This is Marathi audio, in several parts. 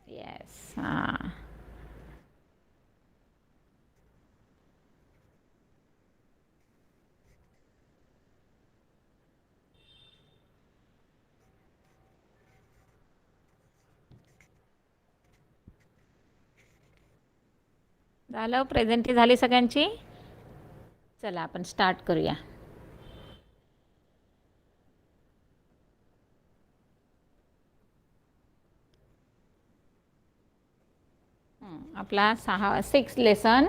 येस, हां. झालं, प्रेझेंटी झाली सगळ्यांची. चला आपण स्टार्ट करूया. आपला 6 लेसन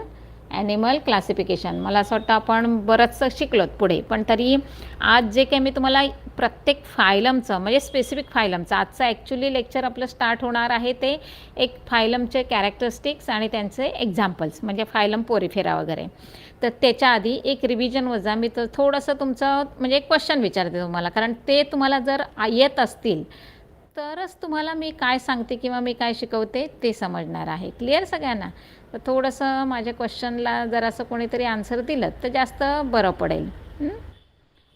ॲनिमल क्लासिफिकेशन. मला असं वाटतं आपण बरंचसं शिकलोत पुढे, पण तरी आज जे काही मी तुम्हाला प्रत्येक फायलमचं म्हणजे स्पेसिफिक फायलमचं आजचं ॲक्च्युली लेक्चर आपलं स्टार्ट होणार आहे ते एक फायलमचे कॅरेक्टरिस्टिक्स आणि त्यांचे एक्झाम्पल्स म्हणजे फायलम पोरिफेरा वगैरे. तर त्याच्या आधी एक रिव्हिजन वजा मी तर थोडंसं तुमचं म्हणजे एक क्वेश्चन विचारते तुम्हाला, कारण ते तुम्हाला जर येत असतील तरच तुम्हाला मी काय सांगते किंवा मी काय शिकवते ते समजणार आहे. क्लिअर सगळ्यांना? तर थोडंसं माझ्या क्वेश्चनला जर असं कोणीतरी आन्सर दिलं तर जास्त बरं पडेल.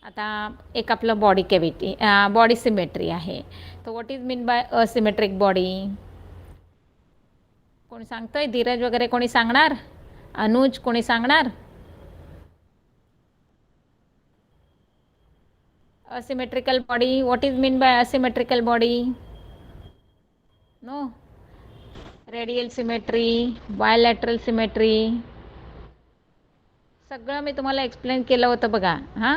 आता एक आपलं बॉडी कॅव्हिटी बॉडी सिमेट्री आहे. तर what is mean by asymmetric body? कोणी सांगतोय? धीरज वगैरे कोणी सांगणार? अनुज कोणी सांगणार? Asymmetrical body, what is mean by asymmetrical body? No. Radial symmetry, bilateral symmetry, सगळं मी तुम्हाला एक्सप्लेन केलं होतं बघा. हां,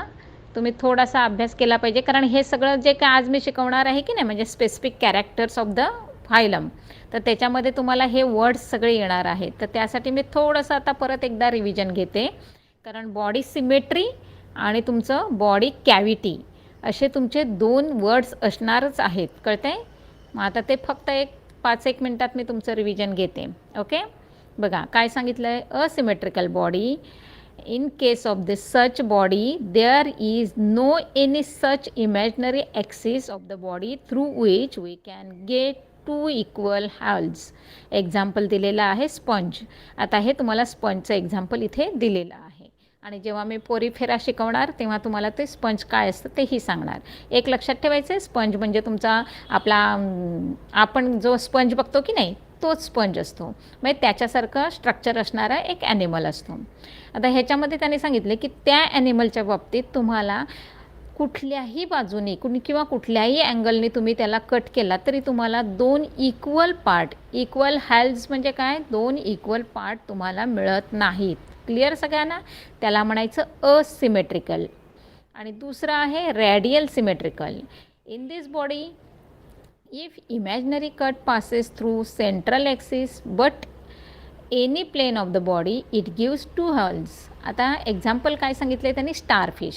तुम्ही थोडासा अभ्यास केला पाहिजे, कारण हे सगळं जे काय आज मी शिकवणार आहे की नाही म्हणजे specific characters of the phylum, तर त्याच्यामध्ये तुम्हाला हे वर्ड्स सगळे येणार आहेत. तर त्यासाठी मी थोडंसं आता परत एकदा रिव्हिजन घेते, कारण बॉडी सिमेट्री आणि तुमचं बॉडी कॅव्हिटी असे तुमचे 2 वर्ड्स असणारच आहेत. कळतंय? मग आता ते फक्त एक 5-1 मिनटात मी तुमचं रिव्हिजन घेते. ओके, बघा काय सांगितलं आहे. Asymmetrical body, in case of this such body there is no any such imaginary axis of the body through which we can get two equal halves. Example दिलेलं आहे स्पंज. आता हे तुम्हाला स्पंजचं एक्झाम्पल इथे दिलेलं आहे, आणि जेव्हा मी पोरीफेरा शिकवणार तेव्हा तुम्हाला ते स्पंज काय असतं तेही सांगणार. एक लक्षात ठेवायचं आहे, स्पंज म्हणजे तुमचा आपला आपण जो स्पंज बघतो की नाही तोच स्पंज असतो, म्हणजे त्याच्यासारखं स्ट्रक्चर असणारा एक ॲनिमल असतो. आता ह्याच्यामध्ये त्याने सांगितले की त्या ॲनिमलच्या बाबतीत तुम्हाला कुठल्याही बाजूने किंवा कुठल्याही अँगलने तुम्ही त्याला कट केला तरी तुम्हाला 2 इक्वल पार्ट, इक्वल हॅल्स म्हणजे काय, 2 इक्वल पार्ट तुम्हाला मिळत नाहीत. क्लिअर सगळ्यांना? त्याला म्हणायचं असिमेट्रिकल. आणि दुसरं आहे radial symmetrical. In this body if imaginary cut passes through central axis but any plane of the body it gives 2 halves. आता एक्झाम्पल काय सांगितले त्यांनी? स्टारफिश.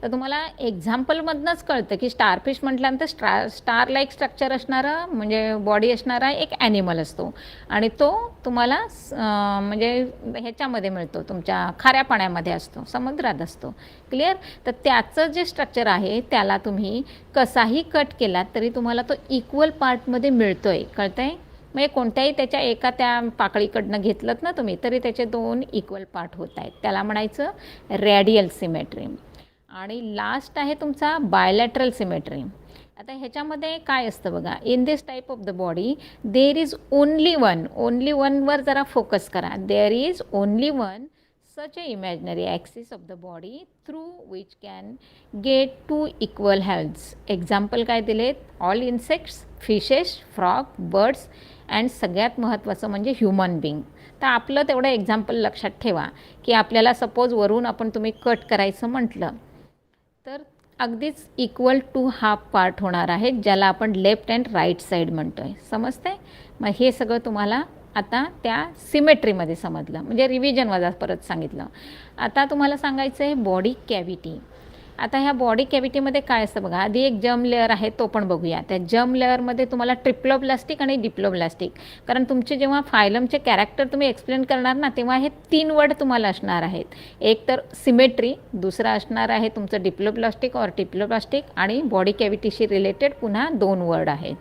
तर तुम्हाला एक्झाम्पलमधनंच कळतं की स्टारफिश म्हटल्यानंतर स्टार लाईक स्ट्रक्चर असणारा म्हणजे बॉडी असणारा एक ॲनिमल असतो, आणि तो तुम्हाला म्हणजे ह्याच्यामध्ये मिळतो, तुमच्या खाऱ्या पाण्यामध्ये असतो, समुद्रात असतो. क्लिअर? तर त्याचं जे स्ट्रक्चर आहे त्याला तुम्ही कसाही कट केला तरी तुम्हाला तो इक्वल पार्टमध्ये मिळतो आहे. कळतं आहे? म्हणजे कोणत्याही त्याच्या एका त्या पाकळीकडनं घेतलं ना तुम्ही तरी त्याचे 2 इक्वल पार्ट होत आहेत. त्याला म्हणायचं रेडियल सिमेट्री. आणि लास्ट आहे तुमचा बायलॅटरल सिमेट्री. आता ह्याच्यामध्ये काय असतं बघा, in this type of the body there is only वनवर जरा फोकस करा. There is only one such a imaginary axis of the body through which can get 2 equal halves. Example काय दिलेत? All insects, fishes, frog, birds and सगळ्यात महत्त्वाचं म्हणजे ह्युमन बिंग. तर आपलं तेवढं एक्झाम्पल लक्षात ठेवा की आपल्याला सपोज वरून आपण तुम्ही कट करायचं म्हटलं तर अगदीच इक्वल टू हाफ पार्ट होणार आहेत, ज्याला आपण लेफ्ट अँड राईट साईड म्हणतो आहे. समजते? मग हे सगळं तुम्हाला आता त्या सिमेट्रीमध्ये समजलं, म्हणजे रिव्हिजन वजा परत सांगितलं. आता तुम्हाला सांगायचं आहे बॉडी कॅव्हिटी. आता ह्या बॉडी कॅव्हिटीमध्ये काय असतं बघा, आधी एक जर्म लेअर आहे तो पण बघूया. त्या जर्म लेअरमध्ये तुम्हाला ट्रिप्लोब्लास्टिक आणि डिप्लोब्लास्टिक, कारण तुमचे जेव्हा फायलमचे कॅरेक्टर तुम्ही एक्सप्लेन करणार ना तेव्हा हे 3 वर्ड तुम्हाला असणार आहेत. एक तर सिमेट्री, दुसरा असणार आहे तुमचं डिप्लोब्लास्टिक और डिप्लोब्लास्टिक, आणि बॉडी कॅव्हिटीशी रिलेटेड पुन्हा 2 वर्ड आहेत.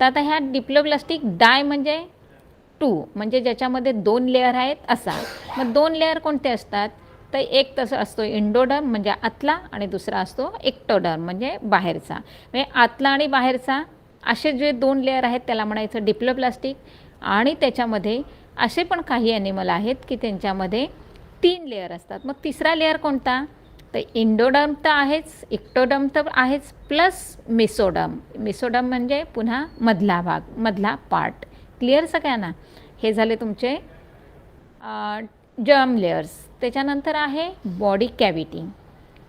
तर आता ह्या डिप्लोब्लास्टिक डाय म्हणजे 2 म्हणजे ज्याच्यामध्ये 2 लेअर आहेत असा. मग 2 लेअर कोणते असतात? तर एक तसं असतो इंडोडर्म म्हणजे आतला, आणि दुसरा असतो एक्टोडर्म म्हणजे बाहेरचा. म्हणजे आतला आणि बाहेरचा असे जे 2 लेअर आहेत त्याला म्हणायचं डिप्लोप्लास्टिक. आणि त्याच्यामध्ये असे पण काही ॲनिमल आहेत की त्यांच्यामध्ये 3 लेअर असतात. मग तिसरा लेअर कोणता? तर इंडोडर्म तर आहेच, इक्टोडर्म तर आहेच, प्लस मेसोडर्म. मेसोडर्म म्हणजे पुन्हा मधला भाग, मधला पार्ट. क्लिअर सगळ्यांना? हे झाले तुमचे जर्म लेयर्स. त्याच्यानंतर आहे बॉडी कॅव्हिटी.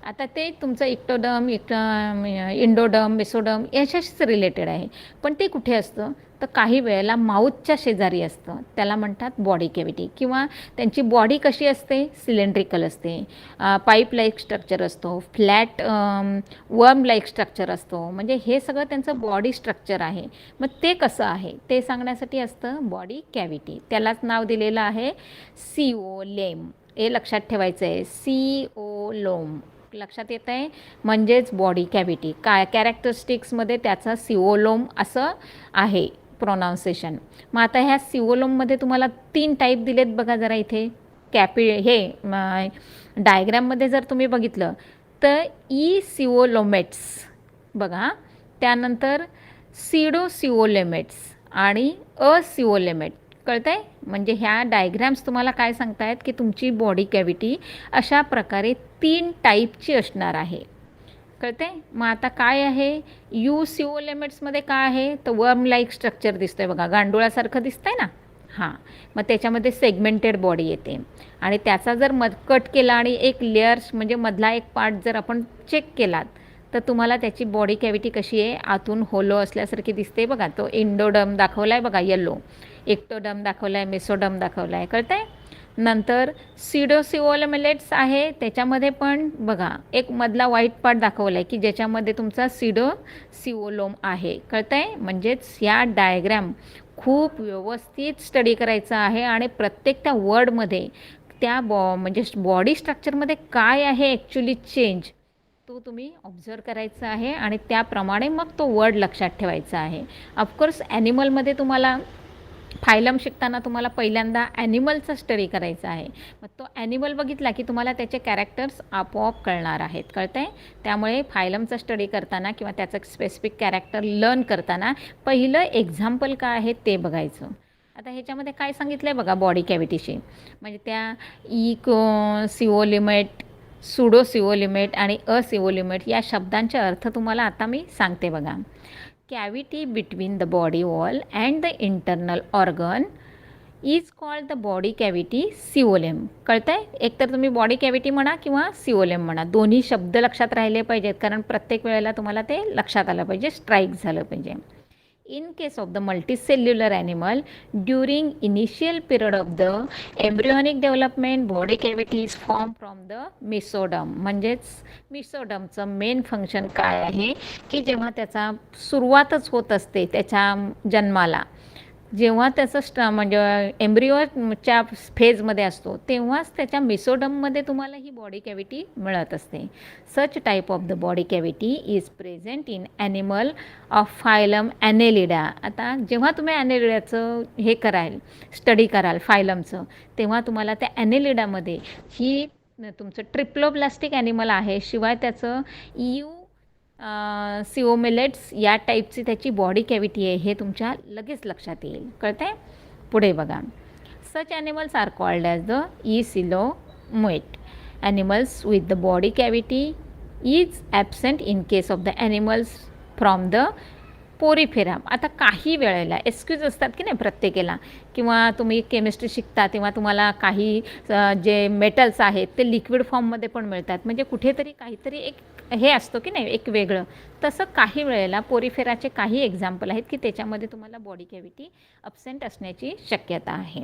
आता ते तुमचं इक्टोडर्म, इंडोडर्म, मेसोडर्म याच्याशीच रिलेटेड आहे. पण ते कुठे असतं? तर काही वेळेला माऊथच्या शेजारी असतं. त्याला म्हणतात बॉडी कॅव्हिटी. किंवा त्यांची बॉडी कशी असते? सिलेंड्रिकल असते. पाईप लाईक स्ट्रक्चर असतो, फ्लॅट वर्म लाईक स्ट्रक्चर असतो. म्हणजे हे सगळं त्यांचं बॉडी स्ट्रक्चर आहे. मग ते कसं आहे ते सांगण्यासाठी असतं बॉडी कॅव्हिटी. त्यालाच नाव दिलेलं आहे सिओलेम. हे लक्षात ठेवायचं आहे, सिओलोम. लक्षात येत आहे? म्हणजेच बॉडी कॅव्हिटी. काय कॅरेक्टरिस्टिक्समध्ये त्याचा सिओलोम असं आहे प्रोनाऊन्सेशन. मग आता ह्या सिओलोममध्ये तुम्हाला 3 टाईप दिलेत बघा जरा इथे. डायग्रॅममध्ये जर तुम्ही बघितलं तर सिओलोमेट्स बघा, त्यानंतर सिओलोमेट्स आणि असिओलोमेट. कळतं आहे? म्हणजे ह्या डायग्रॅम्स तुम्हाला काय सांगतायत की तुमची बॉडी कॅव्हिटी अशा प्रकारे 3 टाईपची असणार आहे. कळते? मग आता काय आहे सिओलोमेट्समध्ये काय आहे? तर वर्म लाईक स्ट्रक्चर दिसतंय बघा, गांडुळासारखं दिसतंय ना. हां, मग त्याच्यामध्ये सेगमेंटेड बॉडी येते. आणि त्याचा जर कट केला आणि एक लेयर्स म्हणजे मधला एक पार्ट जर आपण चेक केलात तर तुम्हाला त्याची बॉडी कॅव्हिटी कशी आहे? आतून होलो असल्यासारखी दिसते बघा. तो इंडोडर्म दाखवला आहे बघा येलो, इक्टोडर्म दाखवला आहे, मेसोडर्म दाखवला आहे. कळतं आहे? नंतर सिओलोमेट्स आहे, त्याच्यामध्ये पण बघा एक मधला व्हाईट पार्ट दाखवला आहे की ज्याच्यामध्ये तुमचा सिओलोम आहे. कळतं आहे? म्हणजेच या डायग्रॅम खूप व्यवस्थित स्टडी करायचा आहे आणि प्रत्येक त्या वर्डमध्ये त्या म्हणजे बॉडी स्ट्रक्चरमध्ये काय आहे ॲक्च्युली चेंज तो तुम्ही ऑब्झर्व करायचा आहे आणि त्याप्रमाणे मग तो वर्ड लक्षात ठेवायचा आहे. ऑफकोर्स ॲनिमलमध्ये तुम्हाला फायलम शिकताना तुम्हाला पहिल्यांदा ॲनिमलचा स्टडी करायचा आहे. मग तो ॲनिमल बघितला की तुम्हाला त्याचे कॅरेक्टर्स आपोआप कळणार आहेत. कळतं आहे? त्यामुळे फायलमचा स्टडी करताना किंवा त्याचं स्पेसिफिक कॅरेक्टर लर्न करताना पहिलं एक्झाम्पल काय आहे ते बघायचं. आता ह्याच्यामध्ये काय सांगितलं आहे बघा बॉडी कॅव्हिटीशी. म्हणजे त्या सिओलोमेट, सुडोसिओलोमेट आणि असिओलोमेट या सिओलोमेट अर्थ तुम्हाला आता मी सांगते बघा. Cavity between the body wall and the internal organ is called the body cavity coelom. कळतं आहे? एकतर तुम्ही बॉडी कॅव्हिटी म्हणा किंवा सिओलेम म्हणा, दोन्ही शब्द लक्षात राहिले पाहिजेत कारण प्रत्येक वेळेला तुम्हाला ते लक्षात आलं पाहिजे, स्ट्राईक झालं पाहिजे. In case of the multicellular animal, during initial period of the embryonic development, body cavity is formed from the mesoderm. म्हणजेच मेसोडर्मचं मेन फंक्शन काय आहे की जेव्हा त्याचा सुरुवातच होत असते त्याच्या जन्माला, जेव्हा त्याचं म्हणजे एम्ब्रिओच्या फेजमध्ये असतो तेव्हाच त्याच्या मेसोडर्ममध्ये तुम्हाला ही बॉडी कॅव्हिटी मिळत असते. Such type of the body cavity is present in animal of phylum Annelida. आता जेव्हा तुम्ही ॲनेलिडाचं हे कराल, स्टडी कराल फायलमचं, तेव्हा तुम्हाला त्या ॲनेलिडामध्ये ही तुमचं ट्रिप्लोप्लास्टिक ॲनिमल आहे, शिवाय त्याचं सिओमेलेट्स या टाईपची त्याची बॉडी कॅव्हिटी आहे हे तुमच्या लगेच लक्षात येईल. कळतं आहे? पुढे बघा. Such animals are called as the coelomate. Animals with the body cavity is absent in case of the animals from the poriferum. आता काही वेळेला एक्सक्यूज असतात की नाही प्रत्येकाला, किंवा तुम्ही केमिस्ट्री शिकता तेव्हा तुम्हाला काही जे मेटल्स आहेत ते लिक्विड फॉर्ममध्ये पण मिळतात. म्हणजे कुठेतरी काहीतरी एक हे असतो की नाही एक वेगळं. तसं काही वेळेला पोरिफेराचे काही एक्झाम्पल आहेत की त्याच्यामध्ये तुम्हाला बॉडी कॅव्हिटी अब्सेंट असण्याची शक्यता आहे.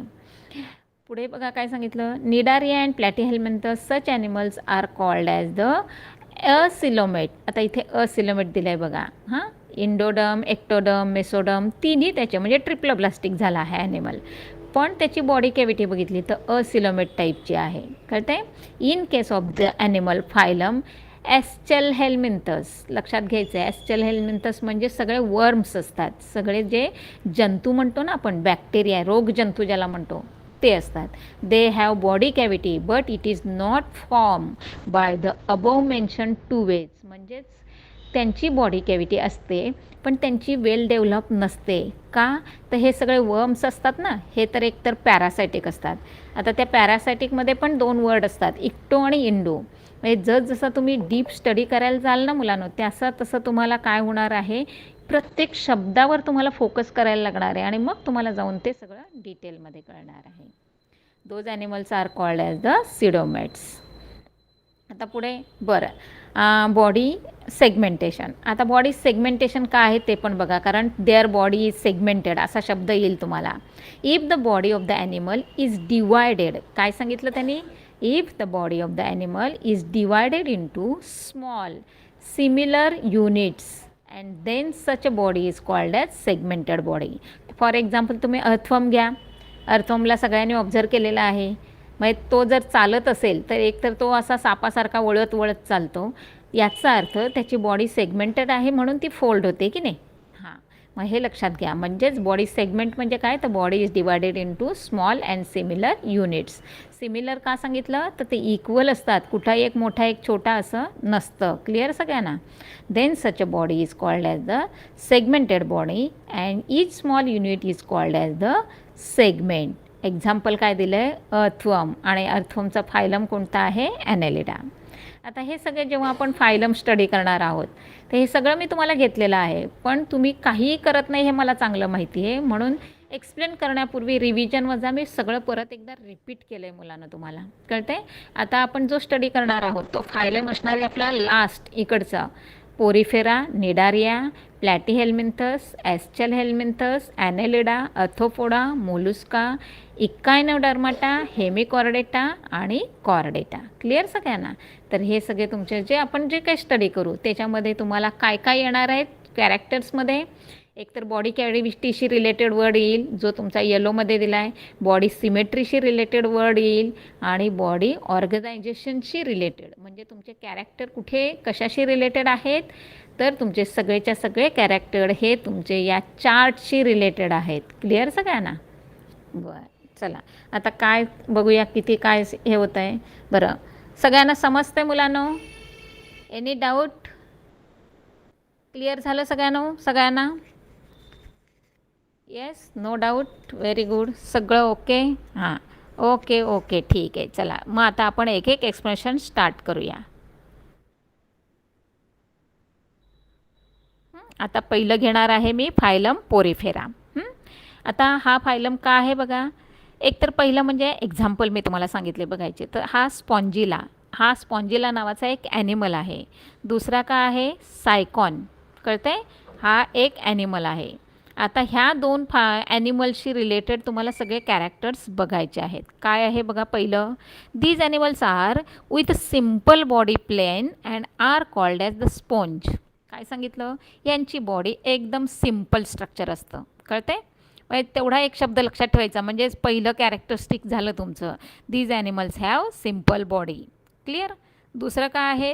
पुढे बघा काय सांगितलं. Cnidaria and Platyhelminthes such animals are called as the acoelomate. आता इथे असिलोमेट दिलं आहे बघा. हां, इंडोडर्म, एक्टोडर्म, मेसोडर्म तिन्ही त्याचे म्हणजे ट्रिप्लोप्लास्टिक झाला आहे ॲनिमल, पण त्याची बॉडी कॅव्हिटी बघितली तर असिलोमेट टाईपची आहे. कळतं आहे? In case of the animal phylum Aschelminthes. लक्षात घ्यायचं आहे, ॲस्चेलहेल्मिंथस म्हणजे सगळे वर्म्स असतात, सगळे जे जंतू म्हणतो ना आपण, बॅक्टेरिया, रोगजंतू ज्याला म्हणतो ते असतात. They have body cavity but it is not form by the above mention 2 ways. म्हणजेच त्यांची बॉडी कॅव्हिटी असते पण त्यांची वेल डेव्हलप नसते. का? तर हे सगळे वर्म्स असतात ना, हे तर एकतर पॅरासायटिक असतात. आता त्या पॅरासायटिकमध्ये पण 2 वर्ड असतात, इक्टो आणि इंडो. म्हणजे जसं तुम्ही डीप स्टडी करायला जाल ना मुलांनो, तसं तुम्हाला काय होणार आहे, प्रत्येक शब्दावर तुम्हाला फोकस करायला लागणार आहे आणि मग तुम्हाला जाऊन ते सगळं डिटेलमध्ये कळणार आहे. Those animals are called as the pseudocoelomates. आता पुढे बॉडी सेगमेंटेशन. आता बॉडी सेगमेंटेशन काय आहे ते पण बघा, कारण देअर बॉडी इज सेगमेंटेड असा शब्द येईल तुम्हाला. If the body of the animal is divided, काय सांगितलं त्यांनी, if the body of the animal is divided into small similar units and then such a body is called as segmented body. For example तुम्ही अर्थवर्म घ्या. अर्थवर्मला सगळ्यांनी ऑब्झर्व केलेला आहे. मग तो जर चालत असेल तर एकतर तो असा सापासारखा वळत वळत चालतो, याचा अर्थ त्याची बॉडी सेगमेंटेड आहे म्हणून ती फोल्ड होते की नाही. हां, मग हे लक्षात घ्या. म्हणजेच बॉडी सेगमेंट म्हणजे काय, तर body is divided into small and similar units. Similar का सांगितलं, तर ते इक्वल असतात, कुठलाही एक मोठा एक छोटा असं नसतं. क्लिअर सगळ्यांना. Then such a body is called as the segmented body and each small unit is called as the segment. Example काय दिलं आहे, अर्थवर्म, आणि अर्थवर्मचा फायलम कोणता आहे, ॲनेलिडा. आता हे सगळे जेव्हा आपण फायलम स्टडी करणार आहोत तर हे सगळं मी तुम्हाला घेतलेलं आहे, पण तुम्ही काहीही करत नाही हे मला चांगलं माहिती आहे, म्हणून एक्सप्लेन करण्यापूर्वी रिव्हिजन वजा मी सगळं परत एकदा रिपीट केलं आहे मुलांना. तुम्हाला कळते. आता आपण जो स्टडी करणार आहोत तो फायलम असणार आहे आपला लास्ट इकडचा, Porifera, Cnidaria, Platyhelminthes, Aschelminthes, Annelida, Arthropoda, Mollusca, Echinodermata, Hemichordata आणि कॉर्डेटा. क्लिअर सगळ्यांना. तर हे सगळे तुमचे जे आपण जे काही स्टडी करू त्याच्यामध्ये तुम्हाला काय काय येणार आहेत कॅरेक्टर्समध्ये, एकतर बॉडी कॅव्हिटीशी रिलेटेड वर्ड येईल जो तुमचा येलोमध्ये दिला आहे, बॉडी सिमेट्रीशी रिलेटेड वर्ड येईल आणि बॉडी ऑर्गनायझेशनशी रिलेटेड, म्हणजे तुमचे कॅरेक्टर कुठे कशाशी रिलेटेड आहेत, तर तुमचे सगळेच्या सगळे कॅरेक्टर हे तुमचे या चार्टशी रिलेटेड आहेत. क्लिअर सगळ्यांना. बरं, चला आता काय बघूया किती काय हे होतं आहे. बरं, सगळ्यांना समजतं आहे मुलांनो, एनी डाऊट, क्लिअर झालं सगळ्यांना. Yes, no doubt, very good, सगळं ओके. हां, ओके ठीक आहे. चला मग आता आपण एक एक एक्सप्लेनेशन स्टार्ट करूया. आता पहिलं घेणार आहे मी फायलम पोरिफेरा. आता हा फायलम का आहे बघा, एकतर पहिलं म्हणजे एक्झाम्पल मी तुम्हाला सांगितले बघायचे, तर हा स्पॉन्जिला नावाचा एक ॲनिमल आहे. दुसरा का आहे, सायकॉन, कळतंय, हा एक ॲनिमल आहे. आता ह्या 2 ॲनिमल्सशी रिलेटेड तुम्हाला सगळे कॅरेक्टर्स बघायचे आहेत. काय आहे बघा, पहिलं, these animals are with simple body plane and are called as the sponge. काय सांगितलं, यांची बॉडी एकदम सिम्पल स्ट्रक्चर असतं. कळतंय. तेवढा एक शब्द लक्षात ठेवायचा, म्हणजेच पहिलं कॅरेक्टरिस्टिक झालं तुमचं, these animals have simple body. Clear. दुसरं काय आहे,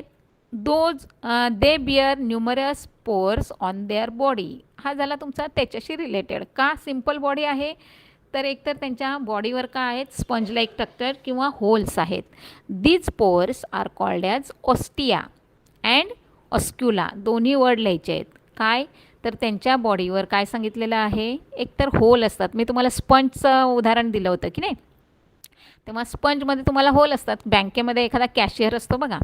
they bear numerous pores on their body. हा झाला तुमचा त्याच्याशी रिलेटेड. का सिम्पल बॉडी आहे, तर एकतर त्यांच्या बॉडीवर काय आहेत, स्पंज लाईक स्ट्रक्चर किंवा होल्स आहेत. These pores are called as ostia and oscula, दोन्ही वर्ड लिहायचे आहेत. काय, तर त्यांच्या बॉडीवर काय सांगितलेलं आहे, एकतर होल असतात. मी तुम्हाला स्पंजचं उदाहरण दिलं होतं की नाही, तेव्हा स्पंजमध्ये तुम्हाला होल असतात. बँकेमध्ये एखादा कॅशियर असतो बघा,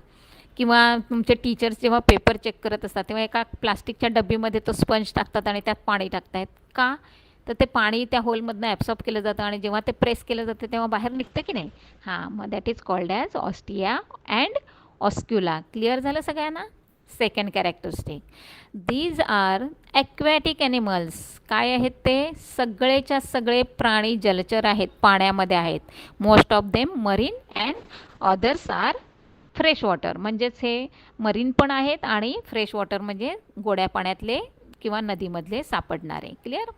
किंवा तुमचे टीचर्स जेव्हा पेपर चेक करत असतात तेव्हा एका प्लास्टिकच्या डब्बीमध्ये तो स्पंज टाकतात आणि त्यात पाणी टाकतायत. का, तर ते पाणी त्या होलमधनं ॲब्सॉर्ब केलं जातं आणि जेव्हा ते प्रेस केलं जातं तेव्हा बाहेर निघतं की नाही. हां, मग that is called as ostia and oscula. Clear झालं सगळ्यांना. Second characteristic, these are aquatic animals. काय आहेत ते, सगळेच्या सगळे प्राणी जलचर आहेत, पाण्यामध्ये आहेत. Most of them marine and others are fresh water. म्हणजेच हे मरीन पण आहेत आणि फ्रेश वॉटर म्हणजे गोड्या पाण्यातले किंवा नदीमधले सापडणारे. क्लिअर.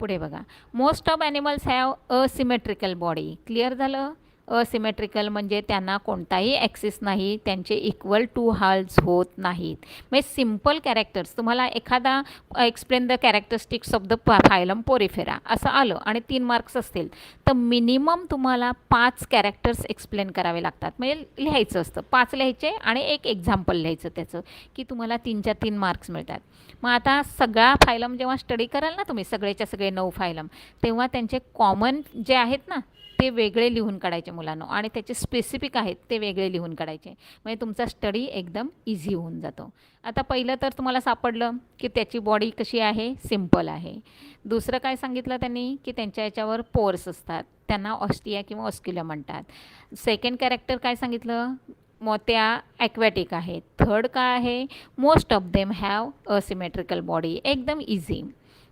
पुढे बघा, most of animals have a symmetrical body. Clear झालं. असिमेट्रिकल म्हणजे त्यांना कोणताही ॲक्सिस नाही, त्यांचे इक्वल टू हाल्स होत नाहीत. म्हणजे सिम्पल कॅरेक्टर्स, तुम्हाला एखादा explain the characteristics of the phylum Porifera असं आलं आणि 3 मार्क्स असतील, तर मिनिमम तुम्हाला 5 कॅरेक्टर्स एक्सप्लेन करावे लागतात. म्हणजे लिहायचं असतं, 5 लिहायचे आणि एक एक्झाम्पल लिहायचं त्याचं, की तुम्हाला 3च्या 3 मार्क्स मिळतात. मग आता सगळा फायलम जेव्हा स्टडी कराल ना तुम्ही, सगळेच्या सगळे 9 फायलम, तेव्हा त्यांचे कॉमन जे आहेत ना ते वेगळे लिहून काढायचे मुलांनो, आणि त्याचे स्पेसिफिक आहेत ते वेगळे लिहून काढायचे. म्हणजे तुमचा स्टडी एकदम इझी होऊन जातो. आता पहिलं तर तुम्हाला सापडलं की त्याची बॉडी कशी आहे, सिम्पल आहे. दुसरं काय सांगितलं त्यांनी, की त्यांच्या याच्यावर पोर्स असतात, त्यांना ऑस्टिया किंवा ऑस्क्युला म्हणतात. सेकंड कॅरेक्टर काय सांगितलं, मग त्या ॲक्वॅटिक आहेत. थर्ड काय आहे, most of them have asymmetrical body, एकदम easy.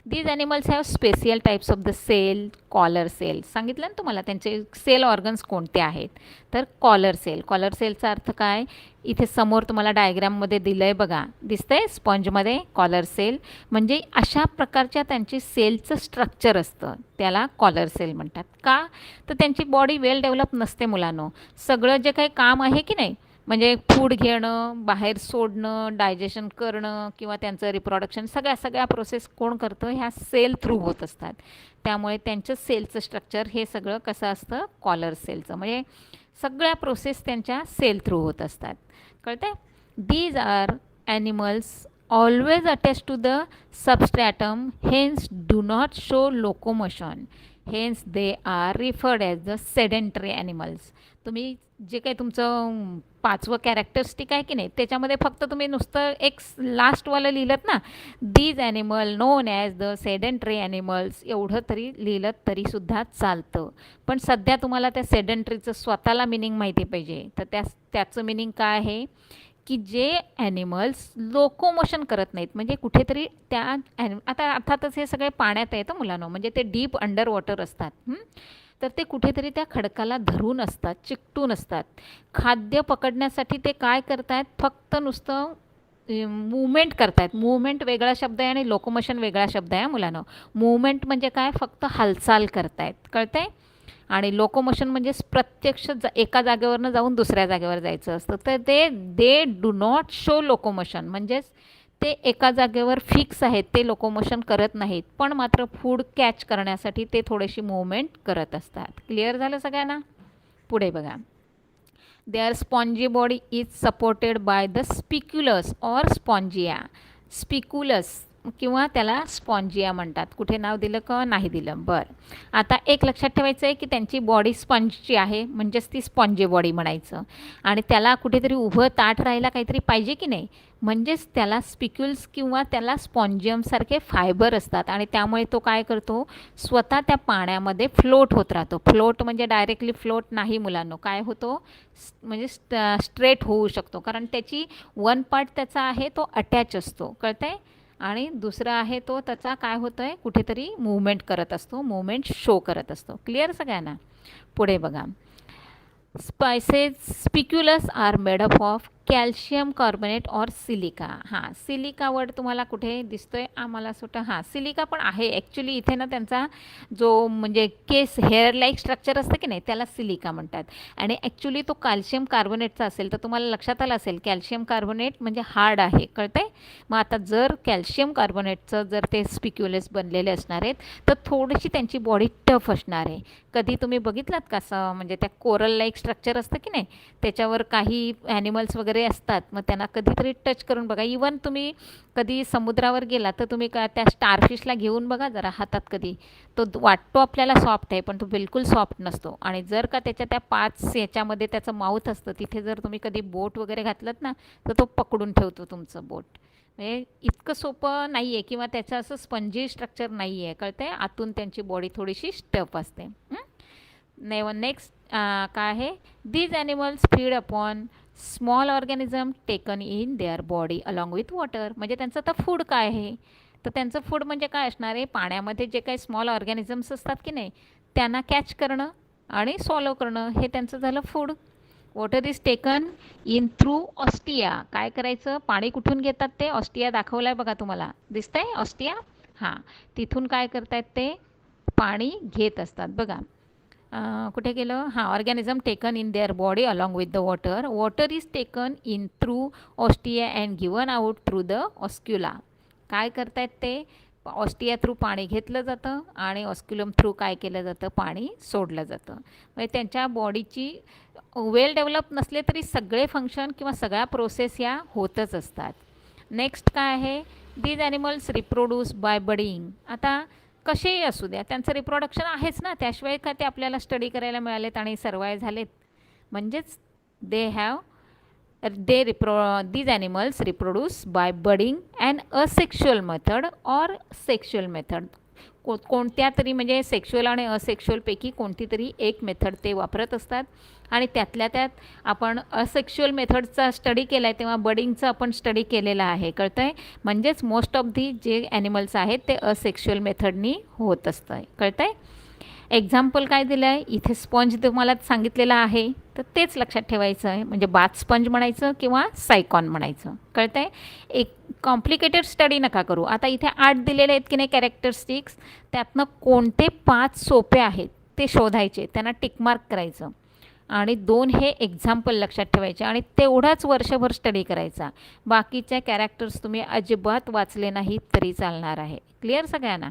These animals have special types of the cell, collar cell. सांगितलं ना तुम्हाला त्यांचे सेल ऑर्गन्स कोणते आहेत, तर कॉलर सेल. कॉलर सेलचा अर्थ काय, इथे समोर तुम्हाला डायग्राममध्ये दिलं आहे बघा, दिसतंय स्पंजमध्ये कॉलर सेल, म्हणजे अशा प्रकारच्या त्यांची सेलचं स्ट्रक्चर असतं, त्याला कॉलर सेल म्हणतात. का, तर त्यांची बॉडी वेल डेव्हलप नसते मुलांनो. सगळं जे काही काम आहे की नाही, म्हणजे फूड घेणं, बाहेर सोडणं, डायजेशन करणं किंवा त्यांचं रिप्रोडक्शन, सगळ्या प्रोसेस कोण करतं, ह्या सेल थ्रू होत असतात. त्यामुळे त्यांचं सेलचं स्ट्रक्चर हे सगळं कसं असतं, कॉलर सेलचं. म्हणजे सगळ्या प्रोसेस त्यांच्या सेल थ्रू होत असतात. कळतंय. These are animals always attach to the substratum, hence do not show locomotion, hence they are referred as the sedentary animals. तुम्ही जे काही तुमचं 5वं कॅरेक्टरिस्टिक आहे की नाही, त्याच्यामध्ये फक्त तुम्ही नुसतं एक लास्टवालं लिहिलं ना, these animal non as the sedentary animals, एवढं तरी लिहिलं तरीसुद्धा चालतं. पण सध्या तुम्हाला त्या सेडेंटरीचं स्वतःला मिनिंग माहिती पाहिजे. तर त्याचं मिनिंग काय आहे, की जे ॲनिमल्स लोकोमोशन करत नाहीत, म्हणजे कुठेतरी त्या आता अर्थातच हे सगळे पाण्यात येतं मुलांनो, म्हणजे ते डीप अंडर वॉटर असतात. तर ते कुठेतरी त्या खडकाला धरून असतात, चिकटून असतात. खाद्य पकडण्यासाठी ते काय करतायत, फक्त नुसतं मूवमेंट करतायत. मूवमेंट वेगळा शब्द आहे आणि लोकोमोशन वेगळा शब्द आहे मुलांनो. मूवमेंट म्हणजे काय, फक्त हालचाल करतायत, कळतंय. आणि लोकोमोशन म्हणजे प्रत्यक्ष एका जागेवरनं जाऊन दुसऱ्या जागेवर जायचं असतं. तर they do not show locomotion, म्हणजेच ते एका जागेवर फिक्स आहेत, ते लोकोमोशन करत नाहीत, पण मात्र फूड कॅच करण्यासाठी ते थोडीशी मूवमेंट करत असतात. क्लिअर झालं सगळ्यांना. पुढे बघा. Their spongy body is supported by the spicules or spongia. Spicules किंवा त्याला स्पॉन्जिया म्हणतात. कुठे नाव दिलं का नाही दिलं. बरं, आता एक लक्षात ठेवायचं आहे की त्यांची बॉडी स्पंजची आहे, म्हणजेच ती स्पॉन्जी बॉडी म्हणायचं. आणि त्याला कुठेतरी उभं ताट राहायला काहीतरी पाहिजे की नाही, म्हणजेच त्याला स्पिक्युल्स किंवा त्याला स्पॉन्जियमसारखे फायबर असतात. आणि त्यामुळे तो काय करतो, स्वतः त्या पाण्यामध्ये फ्लोट होत राहतो. फ्लोट म्हणजे डायरेक्टली फ्लोट नाही मुलांनो, काय होतो, म्हणजे स्ट्रेट होऊ शकतो, कारण त्याची वन पार्ट त्याचा आहे तो अटॅच असतो, कळतंय. आणि दुसरा आहे तो त्याचा काय होतं आहे, कुठेतरी मूवमेंट करत असतो, मूवमेंट शो करत असतो. क्लिअर सगळ्यांना. पुढे बघा. Spicules are made up of calcium carbonate और सिलिका. हां, सिलिका वर्ड तुम्हाला कुठे दिसतोय आम्हाला सुद्धा. हां, सिलिका पण आहे ॲक्च्युली इथे ना, त्यांचा जो म्हणजे केस हेअर लाईक स्ट्रक्चर असतं की नाही, त्याला सिलिका म्हणतात. आणि ॲक्च्युली तो कॅल्शियम कार्बोनेटचा असेल तर तुम्हाला लक्षात आलं असेल, कॅल्शियम कार्बोनेट म्हणजे हार्ड आहे, कळतंय. मग आता जर कॅल्शियम कार्बोनेटचं जर ते स्पिक्युलस बनलेले असणार आहेत, तर थोडीशी त्यांची बॉडी टफ असणार आहे. कधी तुम्ही बघितलात का असं, म्हणजे त्या कोरल लाईक स्ट्रक्चर असतं की नाही, त्याच्यावर काही ॲनिमल्स वगैरे असतात, मग त्यांना कधीतरी टच करून बघा. इवन तुम्ही कधी समुद्रावर गेला तर तुम्ही का त्या स्टारफिशला घेऊन बघा जरा हातात, कधी तो वाटतो आपल्याला सॉफ्ट आहे, पण तो बिलकुल सॉफ्ट नसतो. आणि जर का त्याच्या त्या 5 याच्यामध्ये त्याचं माउथ असतं, तिथे जर तुम्ही कधी बोट वगैरे घातलं ना, तर तो पकडून ठेवतो तुमचं बोट. म्हणजे इतकं सोपं नाही आहे, किंवा त्याचं असं स्पंजी स्ट्रक्चर नाही आहे, कळतंय. आतून त्यांची बॉडी थोडीशी स्टफ असते. नेक्स्ट काय आहे, these animals feed upon small organism taken in their body along with water. म्हणजे त्यांचं आता फूड काय आहे, तर त्यांचं फूड म्हणजे काय असणार आहे, पाण्यामध्ये जे काही स्मॉल ऑर्गॅनिझम्स असतात की नाही, त्यांना कॅच करणं आणि सॉलो करणं, हे त्यांचं झालं food. Water is taken in through ostia. काय करायचं, पाणी कुठून घेतात ते, ऑस्टिया दाखवलं आहे बघा तुम्हाला, दिसतंय ऑस्टिया. हां, तिथून काय करतायत ते पाणी घेत असतात बघा. कुठे गेलं हां, organism taken in their body along with the water. Water is taken in through ostia and given out through the oscula. काय करतायत ते, ऑस्टिया थ्रू पाणी घेतलं जातं आणि ऑस्क्युलम थ्रू काय केलं जातं, पाणी सोडलं जातं. म्हणजे त्यांच्या बॉडीची वेल डेव्हलप नसले तरी सगळे फंक्शन किंवा सगळ्या प्रोसेस या होतच असतात. नेक्स्ट काय आहे, these animals reproduce by budding. आता कसेही असू द्या त्यांचं रिप्रोडक्शन आहेच ना, त्याशिवाय का ते आपल्याला स्टडी करायला मिळालेत आणि सर्वाय झालेत. म्हणजेच they have these animals reproduce by budding and asexual method or sexual method. कोणत्या तरी म्हणजे सेक्शुअल आणि असेक्शुअलपैकी कोणती तरी एक मेथड ते वापरत असतात. आणि त्यातल्या त्यात आपण असेक्शुअल मेथडचा स्टडी केला आहे तेव्हा बडिंगचा आपण स्टडी केलेला आहे, कळतं आहे. म्हणजेच मोस्ट ऑफ दी जे ॲनिमल्स आहेत ते असेक्शुअल मेथडनी होत असतं आहे, कळतं आहे. एक्झाम्पल काय दिलं आहे इथे, स्पंज तुम्हाला सांगितलेलं आहे तर तेच लक्षात ठेवायचं आहे. म्हणजे बाथ स्पंज म्हणायचं किंवा सायकॉन म्हणायचं, कळतं आहे. एक कॉम्प्लिकेटेड स्टडी नका करू. आता इथे 8 दिलेले आहेत की नाही कॅरेक्टरिस्टिक्स, त्यातनं कोणते 5 सोपे आहेत ते शोधायचे, त्यांना टिकमार्क करायचं आणि 2 हे एक्झाम्पल लक्षात ठेवायचे आणि तेवढाच वर्षभर स्टडी करायचा. बाकीचे कॅरेक्टर्स तुम्ही अजिबात वाचले नाहीत तरी चालणार आहे. क्लिअर सगळ्यांना.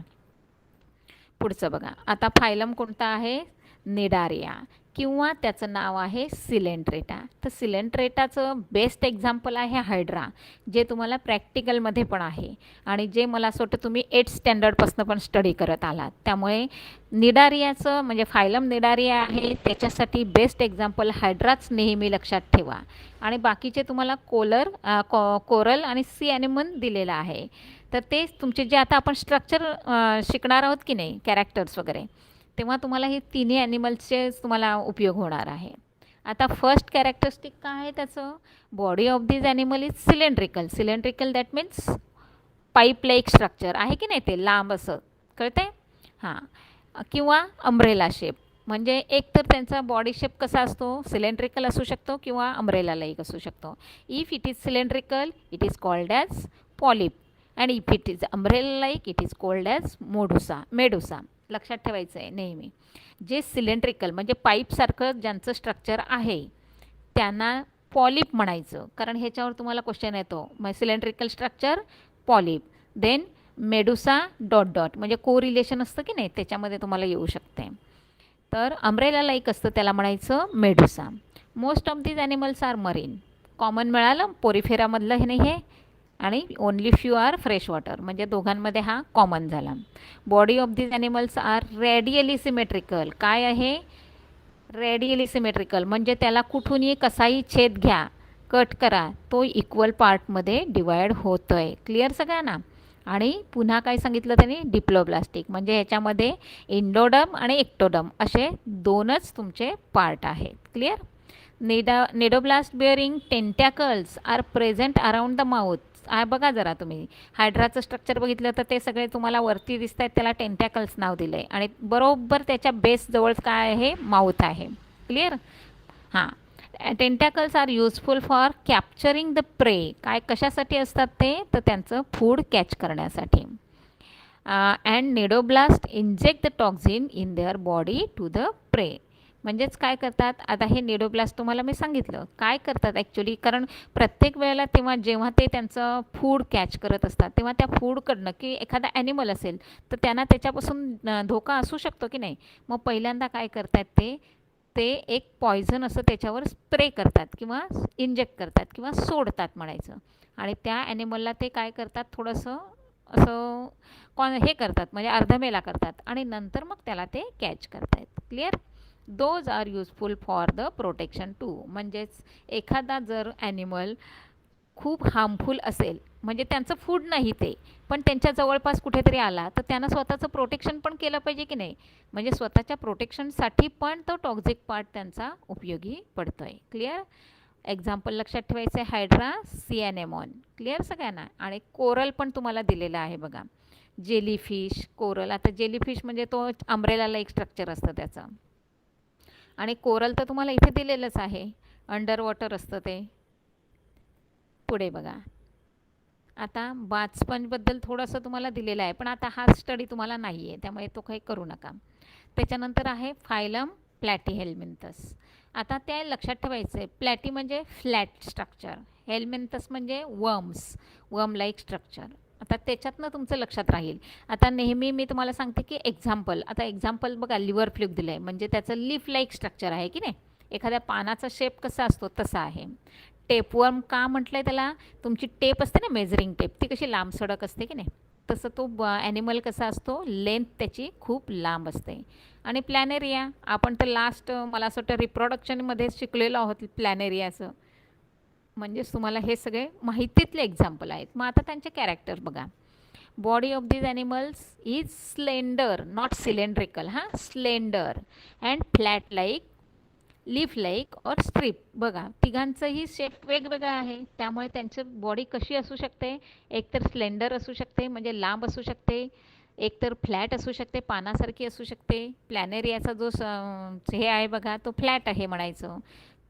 पुढचं बघा, आता फायलम कोणता आहे, निडारिया किंवा त्याचं नाव आहे सिलेंट्रेटा. तर सिलेंट्रेटाचं बेस्ट एक्झाम्पल आहे हायड्रा, जे तुम्हाला प्रॅक्टिकलमध्ये पण आहे आणि जे मला असं वाटतं तुम्ही 8th स्टँडर्डपासून पण स्टडी करत आलात. त्यामुळे निडारियाचं म्हणजे फायलम निडारिया आहे त्याच्यासाठी बेस्ट एक्झाम्पल हायड्राच नेहमी लक्षात ठेवा. आणि बाकीचे तुम्हाला कोरल आणि सी ॲनिमन दिलेलं आहे. तर तेच तुमचे जे आता आपण स्ट्रक्चर शिकणार आहोत की नाही कॅरेक्टर्स वगैरे, तेव्हा तुम्हाला हे तिन्ही ॲनिमल्सचे तुम्हाला उपयोग होणार आहे. आता फर्स्ट कॅरेक्टरिस्टिक काय आहे त्याचं, body of this animal is cylindrical. Cylindrical that means pipe like structure आहे की नाही, ते लांब असं, कळतं आहे. हां, किंवा अम्ब्रेला शेप, म्हणजे एक तर त्यांचा बॉडी शेप कसा असतो, सिलेंड्रिकल असू शकतो किंवा अम्ब्रेला लाईक असू शकतो. If it is cylindrical it is called as polyp and if it is umbrella like it is called as Medusa. लक्षात ठेवायचं आहे नेहमी. जे सिलेंड्रिकल म्हणजे पाईपसारखं ज्यांचं स्ट्रक्चर आहे त्यांना पॉलिप म्हणायचं, कारण ह्याच्यावर तुम्हाला क्वेश्चन येतो. मग cylindrical structure polyp, then medusa dot dot म्हणजे को रिलेशन असतं की नाही त्याच्यामध्ये तुम्हाला येऊ शकते. तर अम्ब्रेला लाईक असतं त्याला म्हणायचं medusa. Most of these animals are marine. Common मिळालं पोरिफेरामधलं हे नाही हे, आणि only few are fresh water म्हणजे दोघांमध्ये हा कॉमन झाला. Body of these animals are radially symmetrical. काय आहे, रेडियली सिमेट्रिकल म्हणजे त्याला कुठूनही कसाही छेद घ्या, कट करा, तो इक्वल पार्टमध्ये डिवाइड होतो आहे. क्लिअर सगळ्यांना. आणि पुन्हा काय सांगितलं त्यांनी, डिप्लोब्लास्टिक म्हणजे ह्याच्यामध्ये इंडोडम आणि एक्टोडम असे 2च तुमचे पार्ट आहेत. Clear. Cnidoblast bearing tentacles are present around the mouth. बघा जरा तुम्ही हायड्राचं स्ट्रक्चर बघितलं तर ते सगळे तुम्हाला वरती दिसत आहेत, त्याला टेंटॅकल्स नाव दिलं आहे आणि बरोबर त्याच्या बेसजवळ काय आहे, माउथ आहे. क्लिअर. हां, tentacles are useful for capturing the prey. काय कशासाठी असतात ते, तर त्यांचं फूड कॅच करण्यासाठी. And cnidoblast inject the toxin in their body to the prey. म्हणजेच काय करतात, आता हे निडोब्लास्ट तुम्हाला मी सांगितलं काय करतात ॲक्च्युली, कारण प्रत्येक वेळेला तेव्हा जेव्हा ते त्यांचं फूड कॅच करत असतात तेव्हा त्या फूडकडनं की एखादा ॲनिमल असेल तर त्यांना त्याच्यापासून धोका असू शकतो की नाही. मग पहिल्यांदा काय करतात ते एक पॉयझन असं त्याच्यावर स्प्रे करतात किंवा इंजेक्ट करतात किंवा सोडतात म्हणायचं. आणि त्या ॲनिमलला ते काय करतात, थोडंसं असं हे करतात म्हणजे अर्धमेला करतात आणि नंतर मग त्याला ते कॅच करतायत. Clear. Those are useful for the protection too. म्हणजेच एखादा जर ॲनिमल खूप हार्मफुल असेल म्हणजे त्यांचं फूड नाही ते, पण त्यांच्या जवळपास कुठेतरी आला तर त्यांना स्वतःचं प्रोटेक्शन पण केलं पाहिजे की नाही. म्हणजे स्वतःच्या प्रोटेक्शनसाठी पण तो टॉक्झिक पार्ट त्यांचा उपयोगी पडतो आहे. क्लिअर. एक्झाम्पल लक्षात ठेवायचं आहे, हायड्रा, सी ॲनेमॉन. क्लिअर सगळ्यांना. आणि कोरल पण तुम्हाला दिलेला आहे बघा, जेलीफिश, कोरल. आता जेलीफिश म्हणजे तो अम्ब्रेला एक स्ट्रक्चर असतं त्याचं, आणि कोरल तर तुम्हाला इथे दिलेलंच आहे, अंडर वॉटर असतं ते. पुढे बघा, आता बाथ स्पंजबद्दल थोडंसं तुम्हाला दिलेलं आहे पण आता हा स्टडी तुम्हाला नाही आहे त्यामुळे तो काही करू नका. त्याच्यानंतर आहे फायलम प्लॅटीहेल्मिंथस. आता त्या लक्षात ठेवायचं आहे, प्लॅटी म्हणजे फ्लॅट स्ट्रक्चर, हेल्मिंथस म्हणजे वर्म लाईक स्ट्रक्चर. आता त्याच्यातनं तुमचं लक्षात राहील. आता नेहमी मी तुम्हाला सांगते की एक्झाम्पल, आता एक्झाम्पल बघा, लिव्हर फ्लूक दिलं आहे म्हणजे त्याचं लीफ लाईक स्ट्रक्चर आहे की नाही, एखाद्या पानाचा शेप कसा असतो तसा आहे. टेपवर्म का म्हटलं आहे त्याला, तुमची टेप असते ना, मेजरिंग टेप, ती कशी लांब सडक असते की नाही, तसं तो ॲनिमल कसा असतो, लेंथ त्याची खूप लांब असते. आणि प्लॅनेरिया, आपण तर लास्ट मला असं वाटतं रिप्रोडक्शनमध्ये शिकलेलो आहोत प्लॅनेरियाचं, म्हणजेच तुम्हाला हे सगळे माहितीतले एक्झाम्पल आहेत. मग आता त्यांचे कॅरेक्टर बघा. Body of these animals is slender, not cylindrical, हां, slender and flat like, leaf like और स्ट्रीप. बघा, तिघांचंही शेप वेगवेगळा आहे, त्यामुळे त्यांचं बॉडी कशी असू शकते, एकतर स्लेंडर असू शकते म्हणजे लांब असू शकते, एकतर फ्लॅट असू शकते, पानासारखी असू शकते. प्लॅनेरियाचा जो हे आहे बघा, तो फ्लॅट आहे म्हणायचं.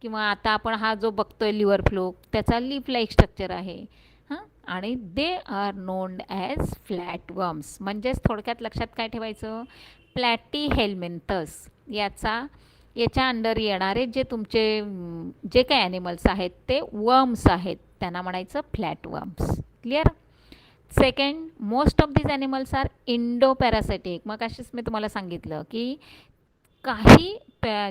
किंवा आता आपण हा जो बघतोय लिव्हर फ्लूक, त्याचा लीफ लाईक स्ट्रक्चर आहे. हां, आणि they are known as flat worms. म्हणजेच थोडक्यात लक्षात काय ठेवायचं, प्लॅटीहेल्मिंथस याच्या अंडर येणारे जे तुमचे जे काही ॲनिमल्स आहेत ते वर्म्स आहेत, त्यांना म्हणायचं flat worms. Clear. Second, most of these animals are endoparasitic. मग अशीच मी तुम्हाला सांगितलं की काही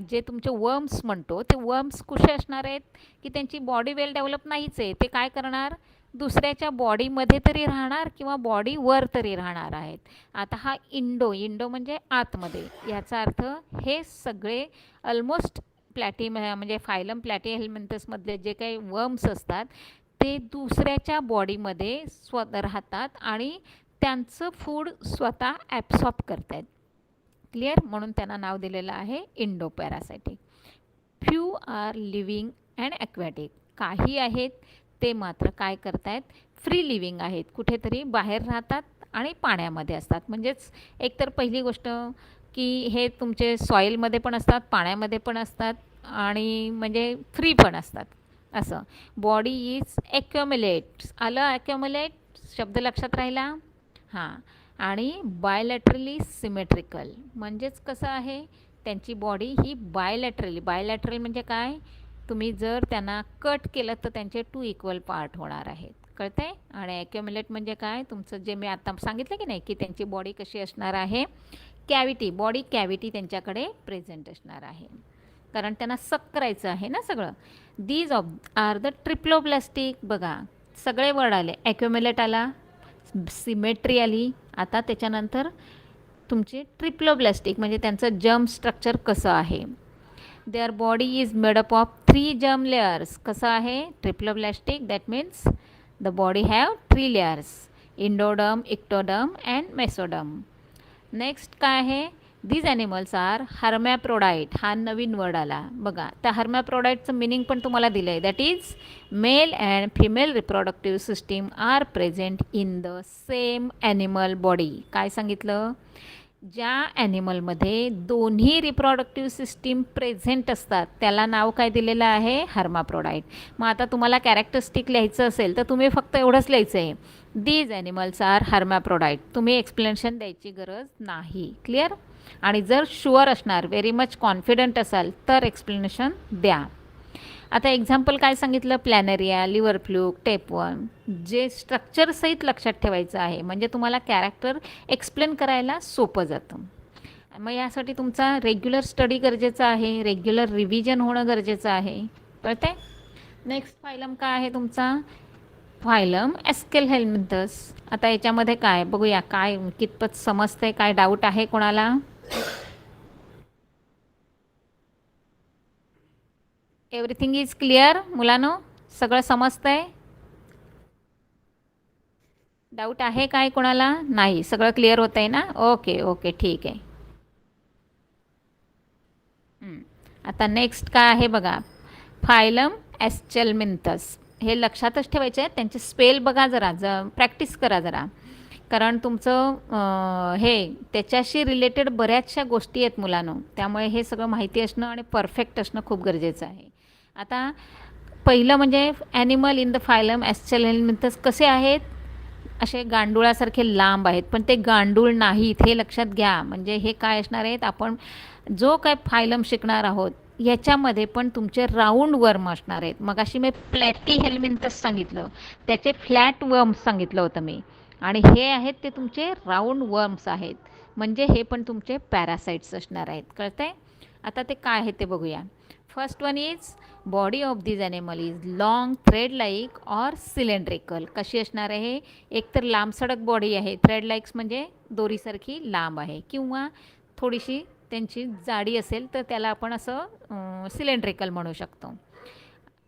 जे तुमचे वर्म्स म्हणतो ते वर्म्स कुठे असणार आहेत की त्यांची बॉडी वेल डेव्हलप नाहीच आहे, ते काय करणार, दुसऱ्याच्या बॉडीमध्ये तरी राहणार किंवा बॉडीवर तरी राहणार आहेत. आता हा इंडो म्हणजे आतमध्ये, याचा अर्थ हे सगळे ऑलमोस्ट म्हणजे फायलम प्लॅटीहेल्मिंथसमधले जे काही वर्म्स असतात ते दुसऱ्याच्या बॉडीमध्ये राहतात आणि त्यांचं फूड स्वतः ॲब्सॉर्ब करतात. क्लिअर. म्हणून त्यांना नाव दिलेलं आहे endoparasitic. Few are living and aquatic. काही आहेत ते मात्र काय करतायत, फ्री लिव्हिंग आहेत, कुठेतरी बाहेर राहतात आणि पाण्यामध्ये असतात. म्हणजेच एकतर पहिली गोष्ट की हे तुमचे सॉईलमध्ये पण असतात, पाण्यामध्ये पण असतात आणि म्हणजे फ्री पण असतात असं. Body is accumulate. आलं ॲक्युम्युलेट शब्द लक्षात राहिला. हां. आणि बायलॅटरली सिमेट्रिकल, म्हणजेच कसं आहे, त्यांची बॉडी ही बायलॅटरल म्हणजे काय, तुम्ही जर त्यांना कट केलं तर त्यांचे 2 इक्वल पार्ट होणार आहेत, कळतंय. आणि ॲक्युम्युलेट म्हणजे काय, तुमचं जे मी आता सांगितलं की नाही की त्यांची बॉडी कशी असणार आहे, बॉडी कॅव्हिटी त्यांच्याकडे प्रेझेंट असणार आहे, कारण त्यांना सक करायचं आहे ना सगळं. These are the triploblastic. बघा, सगळे वर्ड आले, ॲक्युम्युलेट आला, सिमेट्री आली, आता त्याच्यानंतर तुमचे ट्रिप्लोब्लास्टिक म्हणजे त्यांचं जर्म स्ट्रक्चर कसं आहे. There body is made up of 3 germ layers. कसं आहे, triploblastic, that means the body have 3 layers, endoderm, ectoderm and mesoderm. Next काय आहे, दीज ॲनिमल्स आर हर्मॅप्रोडाईट. हा नवीन वर्ड आला बघा. त्या हर्मॅप्रोडाईटचं मिनिंग पण तुम्हाला दिलं आहे, that is male and female reproductive system are present in the same animal body. काय सांगितलं, ज्या ॲनिमलमध्ये दोन्ही रिप्रोडक्टिव्ह सिस्टीम प्रेझेंट असतात त्याला नाव काय दिलेलं आहे, हर्मॅप्रोडाईट. मग आता तुम्हाला कॅरेक्टरिस्टिक लिहायचं असेल तर तुम्ही फक्त एवढंच लिहायचं आहे, दीज ॲनिमल्स आर हर्मॅप्रोडाईट. तुम्ही एक्सप्लेनेशन द्यायची गरज नाही. क्लिअर. आणि जर शुअर असणार, व्हेरी मच कॉन्फिडंट असाल तर एक्सप्लेनेशन द्या. आता एक्झाम्पल काय सांगितलं, प्लॅनेरिया, लिव्हर फ्लूक, टेपवर्म. जे स्ट्रक्चर सहित लक्षात ठेवायचं आहे म्हणजे तुम्हाला कॅरेक्टर एक्सप्लेन करायला सोपं जातं. मग यासाठी तुमचा रेग्युलर स्टडी गरजेचा आहे, रेग्युलर रिव्हिजन होणं गरजेचं आहे, कळते. नेक्स्ट फायलम काय आहे तुमचा, फायलम एस्केलहेल्मिंथस. आता याच्यामध्ये काय बघूया, काय कितपत समजतंय, काय डाऊट आहे कोणाला. एव्हरीथिंग इज क्लिअर मुलांनो, सगळं समजतंय, डाऊट आहे काय कोणाला, नाही, सगळं क्लिअर होतं आहे ना. ओके ठीक आहे. आता नेक्स्ट काय आहे बघा, फायलम एस्केलहेल्मिंथस. हे लक्षातच ठेवायचं आहे, त्यांचे स्पेल बघा जरा, प्रॅक्टिस करा जरा, कारण तुमचं हे त्याच्याशी रिलेटेड बऱ्याचशा गोष्टी आहेत मुलांनो, त्यामुळे हे सगळं माहिती असणं आणि परफेक्ट असणं खूप गरजेचं आहे. आता पहिलं म्हणजे ॲनिमल इन द फायलम एस्केलहेल्मिंथस कसे आहेत, असे गांडुळासारखे लांब आहेत, पण ते गांडूळ नाहीत हे लक्षात घ्या. म्हणजे हे काय असणार आहेत, आपण जो काय फायलम शिकणार आहोत याच्यामध्ये पण तुमचे राऊंड वर्म असणार आहेत. मगाशी मी प्लॅटीहेल्मिंथस सांगितलं, त्याचे फ्लॅट वर्म्स सांगितलं होतं मी, आणि हे आहेत ते तुमचे राऊंड वर्म्स आहेत. म्हणजे हे पण तुमचे पॅरासाइट्स असणार आहेत. कळतंय? आता ते काय आहे ते बघूया. First one is body of this animal is long thread like or cylindrical. कशी असणार आहे? एक तर लांबसडक बॉडी आहे, थ्रेड लाईक्स म्हणजे दोरीसारखी लांब आहे, किंवा थोडीशी त्यांची जाडी असेल तर त्याला आपण असं सिलेंड्रिकल म्हणू शकतो.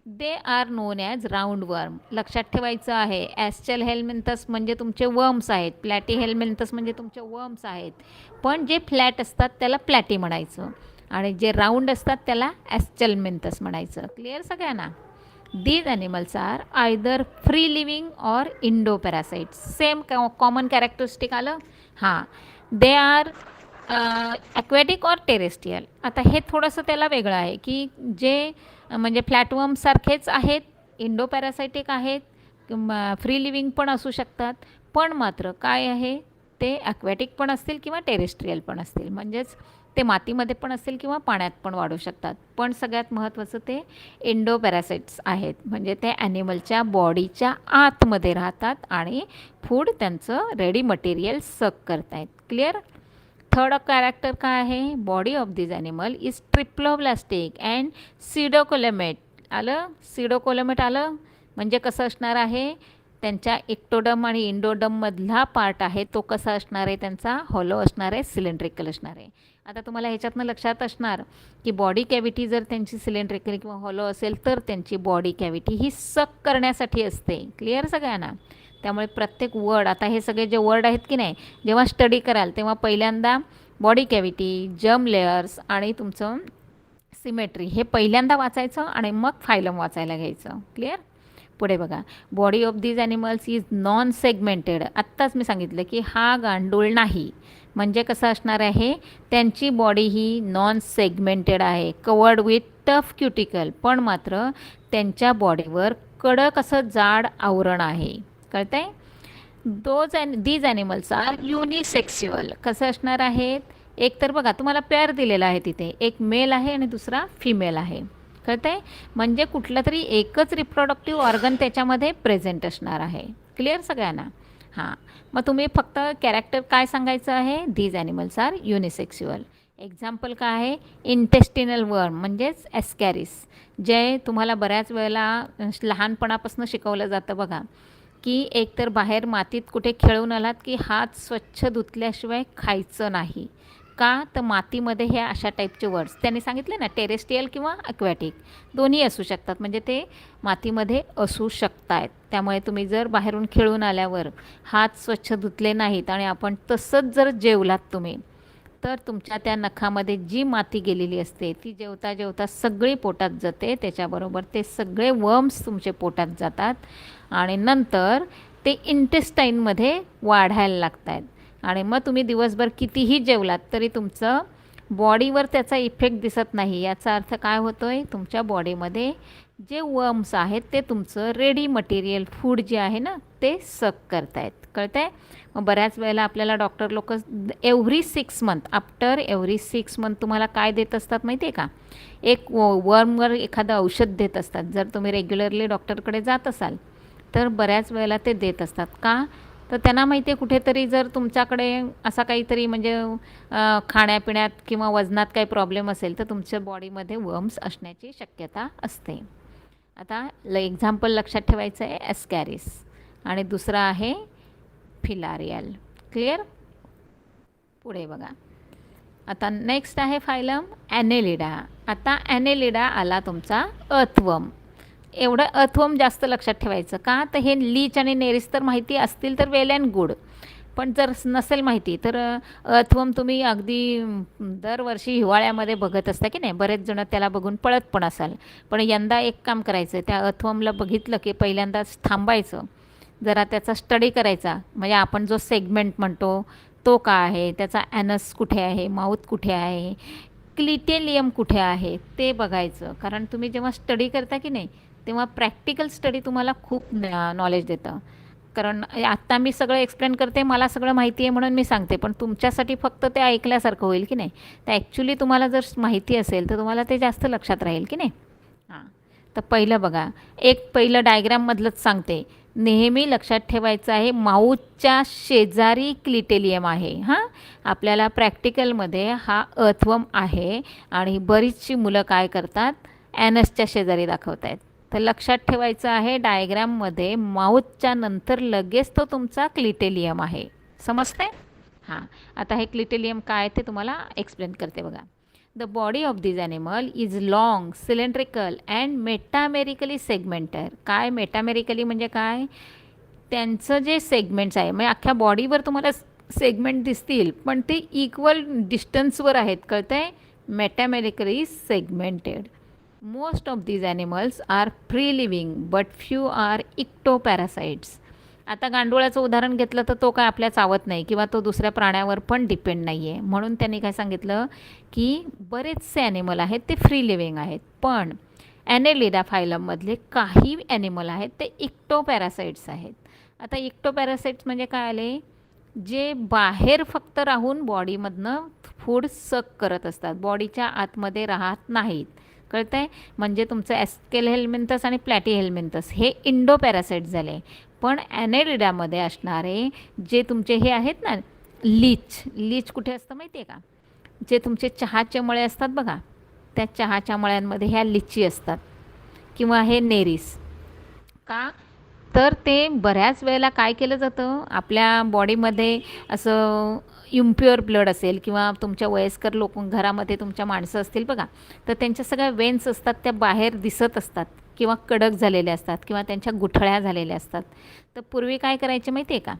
They are known as round worm. लक्षात ठेवायचं आहे, ॲस्चल हेल्मिंथस म्हणजे तुमचे वर्म्स आहेत, प्लॅटी हेल्मिंथस म्हणजे तुमचे वर्म्स आहेत. पण जे फ्लॅट असतात त्याला प्लॅटी म्हणायचं, आणि जे राऊंड असतात त्याला ॲस्चलमिंथस म्हणायचं. क्लिअर सगळ्यांना? These animals are either free living or endoparasites. Same common characteristic आलं. हां, they are aquatic or terrestrial. आता हे थोडंसं त्याला वेगळं आहे की जे म्हणजे फ्लॅटवर्मसारखेच आहेत, इंडो पॅरासायटिक आहेत, फ्री लिव्हिंग पण असू शकतात, पण मात्र काय आहे ते ॲक्वॅटिक पण असतील किंवा टेरेस्ट्रियल पण असतील. म्हणजेच ते मातीमध्ये पण असतील किंवा पाण्यात पण वाढू शकतात. पण सगळ्यात महत्त्वाचं ते इंडो पॅरासाइट्स आहेत, म्हणजे ते ॲनिमलच्या बॉडीच्या आतमध्ये राहतात आणि फूड त्यांचं रेडी मटेरियल सक करतायत. क्लिअर? थर्ड कॅरेक्टर काय आहे? Body of this animal is triploblastic and pseudocoelomate. आलं? सिडोकोलेमेट आलं म्हणजे कसं असणार आहे? त्यांच्या इक्टोडम आणि इंडोडममधला पार्ट आहे तो कसा असणार आहे? त्यांचा हॉलो असणार आहे, सिलेंड्रिकल असणार आहे. आता तुम्हाला ह्याच्यातनं लक्षात असणार की बॉडी कॅव्हिटी जर त्यांची सिलेंड्रिकल किंवा हॉलो असेल तर त्यांची बॉडी कॅव्हिटी ही सक करण्यासाठी असते. क्लिअर सगळ्यांना? त्यामुळे प्रत्येक वर्ड, आता हे सगळे जे वर्ड आहेत की नाही, जेव्हा स्टडी कराल तेव्हा पहिल्यांदा बॉडी कॅव्हिटी, जर्म लेयर्स आणि तुमचं सिमेट्री हे पहिल्यांदा वाचायचं आणि मग फायलम वाचायला घ्यायचं. क्लिअर? पुढे बघा. Body of these animals is non segmented. आत्ताच मी सांगितलं की हा गांडूळ नाही, म्हणजे कसं असणार आहे? त्यांची बॉडी ही नॉन सेगमेंटेड आहे, कवर्ड विथ टफ क्युटिकल, पण मात्र त्यांच्या बॉडीवर कडक असं जाड आवरण आहे. कळतंय? These animals are unisexual. कसं असणार आहेत? एक तर बघा तुम्हाला पेअर दिलेला आहे तिथे, एक मेल आहे आणि दुसरा फिमेल आहे. कळतंय? म्हणजे कुठलं तरी एकच रिप्रोडक्टिव्ह ऑर्गन त्याच्यामध्ये प्रेझेंट असणार आहे. क्लिअर सगळ्यांना? हां, मग तुम्ही फक्त कॅरेक्टर काय सांगायचं आहे? These animals are unisexual. Example काय आहे? इंटेस्टिनल वर्म म्हणजेच एस्कॅरिस, जे तुम्हाला बऱ्याच वेळेला लहानपणापासून शिकवलं जातं बघा, की एकतर बाहेर मातीत कुठे खेळून आलात की हात स्वच्छ धुतल्याशिवाय खायचं नाही. का? तर मातीमध्ये हे अशा टाईपचे वर्ड्स त्यांनी सांगितले ना, टेरेस्ट्रियल किंवा ॲक्वॅटिक दोन्ही असू शकतात, म्हणजे ते मातीमध्ये असू शकतात. त्यामुळे तुम्ही जर बाहेरून खेळून आल्यावर हात स्वच्छ धुतले नाहीत आणि आपण तसंच जर जेवलात तुम्ही, तर तुमच्या त्या नखामध्ये जी माती गेलेली असते ती जेवता जेवता सगळी पोटात जाते, त्याच्याबरोबर ते सगळे वर्म्स तुमचे पोटात जातात आणि नंतर ते इंटेस्टाईनमध्ये वाढायला लागत आहेत. आणि मग तुम्ही दिवसभर कितीही जेवलात तरी तुमचं बॉडीवर त्याचा इफेक्ट दिसत नाही. याचा अर्थ काय होतो आहे? तुमच्या बॉडीमध्ये जे वर्म्स आहेत ते तुमचं रेडी मटेरियल फूड जे आहे ना ते सक करतायत. कळतं आहे? मग बऱ्याच वेळेला आपल्याला डॉक्टर लोक every 6 month, after every 6 month तुम्हाला काय देत असतात माहिती आहे का? एक वर्मवर एखादं औषध देत असतात. जर तुम्ही रेग्युलरली डॉक्टरकडे जात असाल तर बऱ्याच वेळेला ते देत असतात. का? तर त्यांना माहिती आहे कुठेतरी जर तुमच्याकडे असा काहीतरी म्हणजे खाण्यापिण्यात किंवा वजनात काही प्रॉब्लेम असेल तर तुमच्या बॉडीमध्ये वर्म्स असण्याची शक्यता असते. आता एक्झाम्पल लक्षात ठेवायचं आहे एस्कॅरिस, आणि दुसरा आहे फिलारियल. क्लिअर? पुढे बघा. आता नेक्स्ट आहे फायलम ॲनेलिडा. आता ॲनेलिडा आला तुमचा अर्थवर्म. एवढं अर्थवर्म जास्त लक्षात ठेवायचं. का? तर हे लीच आणि नेरिस तर माहिती असतील तर वेल अँड गुड, पण जर नसेल माहिती तर अर्थवर्म तुम्ही अगदी दरवर्षी हिवाळ्यामध्ये बघत असता की नाही, बरेच जण त्याला बघून पळत पण असाल. पण यंदा एक काम करायचं, त्या अर्थवर्मला बघितलं की पहिल्यांदाच थांबायचं, जरा त्याचा स्टडी करायचा. म्हणजे आपण जो सेगमेंट म्हणतो तो काय आहे, त्याचा ॲनस कुठे आहे, माऊथ कुठे आहे, क्लिटेलियम कुठे आहे ते बघायचं. कारण तुम्ही जेव्हा स्टडी करता की नाही तेव्हा प्रॅक्टिकल स्टडी तुम्हाला खूप नॉलेज देतं. कारण आत्ता मी सगळं एक्सप्लेन करते, मला सगळं माहिती आहे म्हणून मी सांगते, पण तुमच्यासाठी फक्त ते ऐकल्यासारखं होईल की नाही. तर ॲक्च्युली तुम्हाला जर माहिती असेल तर तुम्हाला ते जास्त लक्षात राहील की नाही. हां, तर पहिलं बघा, एक पहिलं डायग्राममधलंच सांगते. नेहमी लक्षात ठेवायचं आहे, माऊसच्या शेजारी क्लिटेलियम आहे. हां, आपल्याला प्रॅक्टिकलमध्ये हा अर्थवर्म आहे आणि बरीचशी मुलं काय करतात, ॲनसच्या शेजारी दाखवत आहेत. तर लक्षात ठेवायचं आहे, डायग्राममध्ये माऊसच्या नंतर लगेच तो तुमचा क्लिटेलियम आहे. समजते? हां, आता हे क्लिटेलियम काय ते तुम्हाला एक्सप्लेन करते बघा. The body of this animal is long, cylindrical and metamerically segmented. काय मेटामेरिकली म्हणजे काय? त्यांचं जे सेगमेंट्स आहे, म्हणजे अख्ख्या बॉडीवर तुम्हाला सेगमेंट दिसतील, पण ते इक्वल डिस्टन्सवर आहेत. कळतं आहे? Metamerically segmented. Most of these animals are free living but few are ectoparasites. आता गांडुळाचं उदाहरण घेतलं तर तो काय आपल्या चावत नाही किंवा तो दुसऱ्या प्राण्यावर पण डिपेंड नाही आहे. म्हणून त्यांनी काय सांगितलं की बरेचसे ॲनिमल आहेत ते फ्री लिव्हिंग आहेत, पण ॲनेलिडा फायलममधले काही ॲनिमल आहेत ते इक्टोपॅरासाइट्स आहेत. आता इक्टोपॅरासाइट्स म्हणजे काय आले, जे बाहेर फक्त राहून बॉडीमधनं फूड सक करत असतात, बॉडीच्या आतमध्ये राहत नाहीत. कळतं आहे? म्हणजे तुमचं ॲस्केल हेल्मिंथस आणि प्लॅटी हेल्मिंथस हे इंडो पॅरासाइट झाले. पण ॲनेलिडामध्ये असणारे जे तुमचे हे आहेत ना, लीच कुठे असतं माहिती आहे का? जे तुमचे चहाचे मळे असतात बघा, त्या चहाच्या मळ्यांमध्ये ह्या लिची असतात किंवा हे नेरीस. का? तर ते बऱ्याच वेळेला काय केलं जातं, आपल्या बॉडीमध्ये असं इम्प्युअर ब्लड असेल किंवा तुमच्या वयस्कर लोक घरामध्ये तुमच्या माणसं असतील बघा, तर त्यांच्या सगळ्या वेन्स असतात त्या बाहेर दिसत असतात किंवा कडक झालेल्या असतात किंवा त्यांच्या गुठळ्या झालेल्या असतात. तर पूर्वी काय करायचे माहिती आहे का,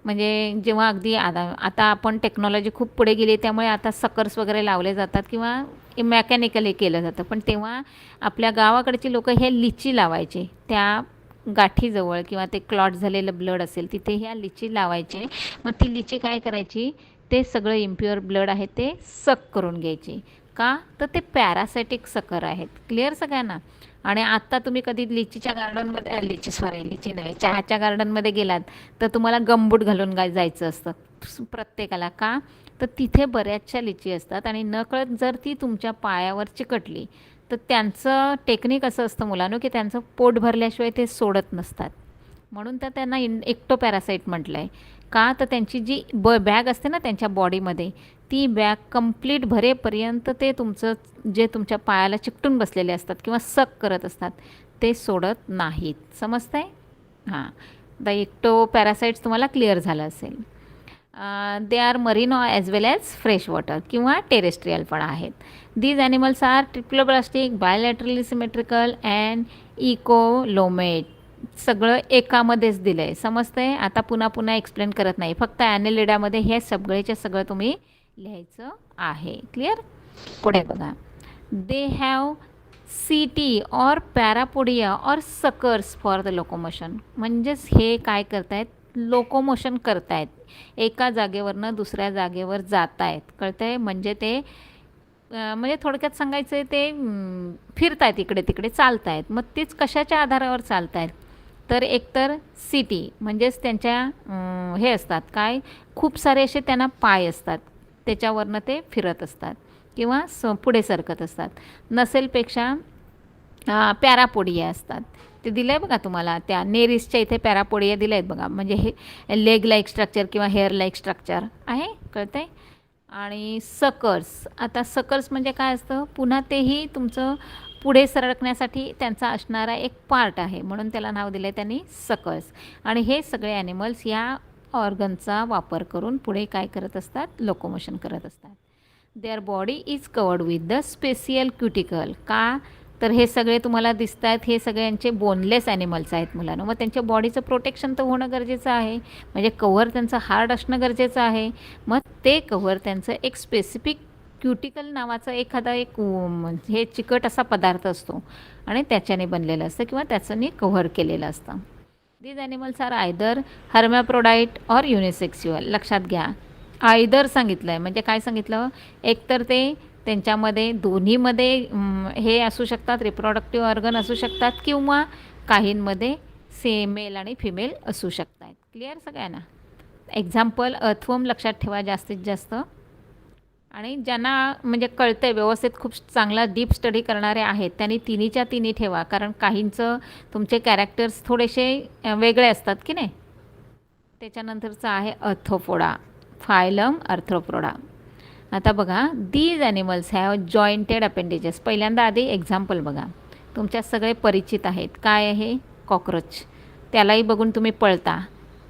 म्हणजे जेव्हा अगदी आता आपण टेक्नॉलॉजी खूप पुढे गेली त्यामुळे आता सकर्स वगैरे लावले जातात किंवा मेकॅनिकली केलं जातं, पण तेव्हा आपल्या गावाकडची लोक हे लिची लावायचे त्या गाठीजवळ किंवा ते क्लॉट झालेलं ब्लड असेल तिथे ह्या लिची लावायचे. मग ती लिची काय करायची, ते सगळं इम्प्युअर ब्लड आहे ते सक करून घ्यायचे. का? तर ते पॅरासायटिक सकर आहेत. क्लिअर सगळ्यांना? आणि आत्ता तुम्ही कधी लिचीच्या गार्डनमध्ये लिची नाही, चहाच्या गार्डनमध्ये गेलात तर तुम्हाला गमबूट घालून जायचं असतं प्रत्येकाला. का? तर तिथे बऱ्याचशा लिची असतात आणि नकळत जर ती तुमच्या पायावर चिकटली तर त्यांचं टेक्निक असं असतं मुलांनो, की त्यांचं पोट भरल्याशिवाय ते सोडत नसतात. म्हणून तर त्यांना एक्टोपॅरासाइट म्हटलं आहे. का? तर त्यांची जी बॅग असते ना त्यांच्या बॉडीमध्ये, ती बॅग कंप्लीट भरेपर्यंत ते तुमचं जे तुमच्या पायाला चिकटून बसलेले असतात किंवा सक करत असतात ते सोडत नाहीत. समजतं आहे? हां, द एक्टोपॅरासाइट्स तुम्हाला क्लिअर झालं असेल. They are marine as well as fresh water किंवा टेरेस्ट्रियल पण आहेत. These animals are triploblastic, bilaterally symmetrical and eucoelomate. सगळं एकामध्येच दिलं आहे. समजतं आहे? आता पुन्हा एक्सप्लेन करत नाही, फक्त ॲनेलिडामध्ये हे सगळेच्या सगळं तुम्ही लिहायचं आहे. क्लिअर? पुढे बघा. They have setae or parapodia or suckers for the locomotion. म्हणजेच हे काय करतायत, लोकोमोशन करतायत, एका जागेवरनं दुसऱ्या जागेवर जात आहेत. कळतं आहे? म्हणजे ते म्हणजे थोडक्यात सांगायचं आहे ते फिरतायत, इकडे तिकडे चालत आहेत. मग तेच कशाच्या आधारावर चालत आहेत, तर एकतर सिटी म्हणजेच त्यांच्या हे असतात काय, खूप सारे असे त्यांना पाय असतात, त्याच्यावरनं ते फिरत असतात किंवा पुढे सरकत असतात. नसेलपेक्षा पॅरापोडिया असतात. ते दिलं आहे बघा तुम्हाला, त्या नेरिसच्या इथे पॅरापोडिया दिलं आहेत बघा, म्हणजे हे लेग लाईक स्ट्रक्चर किंवा हेअर लाईक स्ट्रक्चर आहे. कळतं आहे? आणि सकर्स. आता सकर्स म्हणजे काय असतं, पुन्हा तेही तुमचं पुढे सरकण्यासाठी त्यांचा असणारा एक पार्ट आहे, म्हणून त्याला नाव दिलं आहे त्यांनी सकर्स. आणि हे सगळे ॲनिमल्स या ऑर्गनचा वापर करून पुढे काय करत असतात, लोकोमोशन करत असतात. Their body is covered with the special cuticle. का? तर हे सगळे तुम्हाला दिसत आहेत, हे सगळ्यांचे बोनलेस ॲनिमल्स आहेत मुलांना. मग त्यांच्या बॉडीचं प्रोटेक्शन तर होणं गरजेचं आहे, म्हणजे कव्हर त्यांचं हार्ड असणं गरजेचं आहे. मग ते कव्हर त्यांचं एक स्पेसिफिक क्युटिकल नावाचं एखादा एक हे चिकट असा पदार्थ असतो आणि त्याच्याने बनलेलं असतं किंवा त्याच्याने कव्हर केलेलं असतं. These animals are either hermaphrodite or unisexual. लक्षात घ्या, आयदर सांगितलं आहे म्हणजे काय सांगितलं, एकतर ते त्यांच्यामध्ये दोन्हीमध्ये हे असू शकतात, रिप्रोडक्टिव्ह ऑर्गन असू शकतात, किंवा काहींमध्ये मेल आणि फिमेल असू शकतात. क्लिअर सगळ्यांना? एक्झाम्पल अर्थवर्म लक्षात ठेवा जास्तीत जास्त. आणि ज्यांना म्हणजे कळतं आहे व्यवस्थित खूप चांगला डीप स्टडी करणारे आहेत त्यांनी तिन्हीच्या तिन्ही ठेवा, कारण काहींचं तुमचे कॅरेक्टर्स थोडेसे वेगळे असतात की नाही. त्याच्यानंतरचं आहे अर्थोपोडा, फायलम अर्थ्रोपोडा. आता बघा, these animals have jointed appendages. पहिल्यांदा आधी एक्झाम्पल बघा, तुमच्या सगळे परिचित आहेत. काय आहे? कॉकरोच. त्यालाही बघून तुम्ही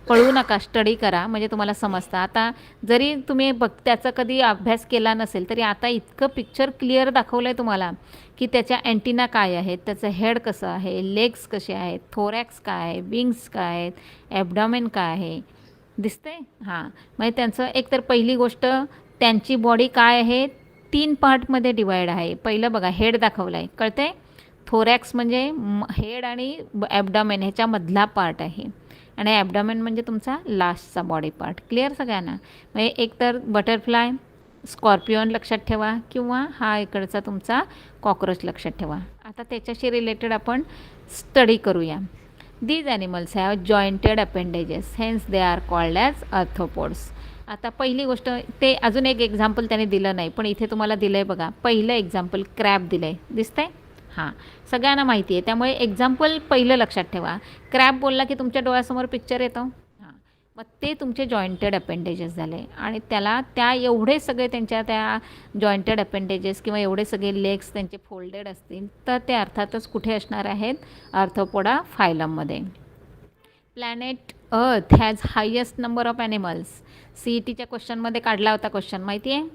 पळू नका, स्टडी करा म्हणजे तुम्हाला समजतं. आता जरी तुम्ही त्याचा कधी अभ्यास केला नसेल तरी आता इतकं पिक्चर क्लिअर दाखवलं आहे तुम्हाला की त्याच्या अँटिना काय आहेत, त्याचं हेड कसं आहे, लेग्स कसे आहेत, थोरॅक्स काय आहे, विंग्स काय आहेत, ॲबडॉमेन काय आहे, दिसते? हां, म्हणजे त्यांचं एकतर पहिली गोष्ट त्यांची बॉडी काय आहे, 3 पार्टमध्ये डिवाईड आहे. पहिलं बघा, हेड दाखवलं आहे, कळते? थोरॅक्स म्हणजे हेड आणि ॲबडॉमेन ह्याच्यामधला पार्ट आहे आणि ॲबडॉमेन म्हणजे तुमचा लास्टचा बॉडी पार्ट. क्लिअर सगळ्यांना? म्हणजे एकतर बटरफ्लाय, स्कॉर्पिओन लक्षात ठेवा किंवा हा इकडचा तुमचा कॉकरोच लक्षात ठेवा. आता त्याच्याशी रिलेटेड आपण स्टडी करूया. These animals have jointed appendages, hence they are called as arthropods. आता पहिली गोष्ट, ते अजून एक एक्झाम्पल त्याने दिलं नाही पण इथे तुम्हाला दिलं आहे बघा. पहिलं एक्झाम्पल क्रॅब दिलं आहे, दिसतंय? हां, सगळ्यांना माहिती आहे त्यामुळे एक्झाम्पल पहिलं लक्षात ठेवा. क्रॅब बोलला की तुमच्या डोळ्यासमोर पिक्चर येतो. हां, मग ते तुमचे जॉईंटेड अपेंडेजेस झाले आणि त्या एवढे सगळे त्यांच्या त्या जॉईंटेड अपेंडेजेस किंवा एवढे सगळे लेग्स त्यांचे फोल्डेड असतील तर ते अर्थातच कुठे असणार आहेत? अर्थोपोडा फायलममध्ये. Planet Earth has highest number of animals. CETच्या क्वेश्चनमध्ये काढला होता क्वेश्चन, माहिती आहे?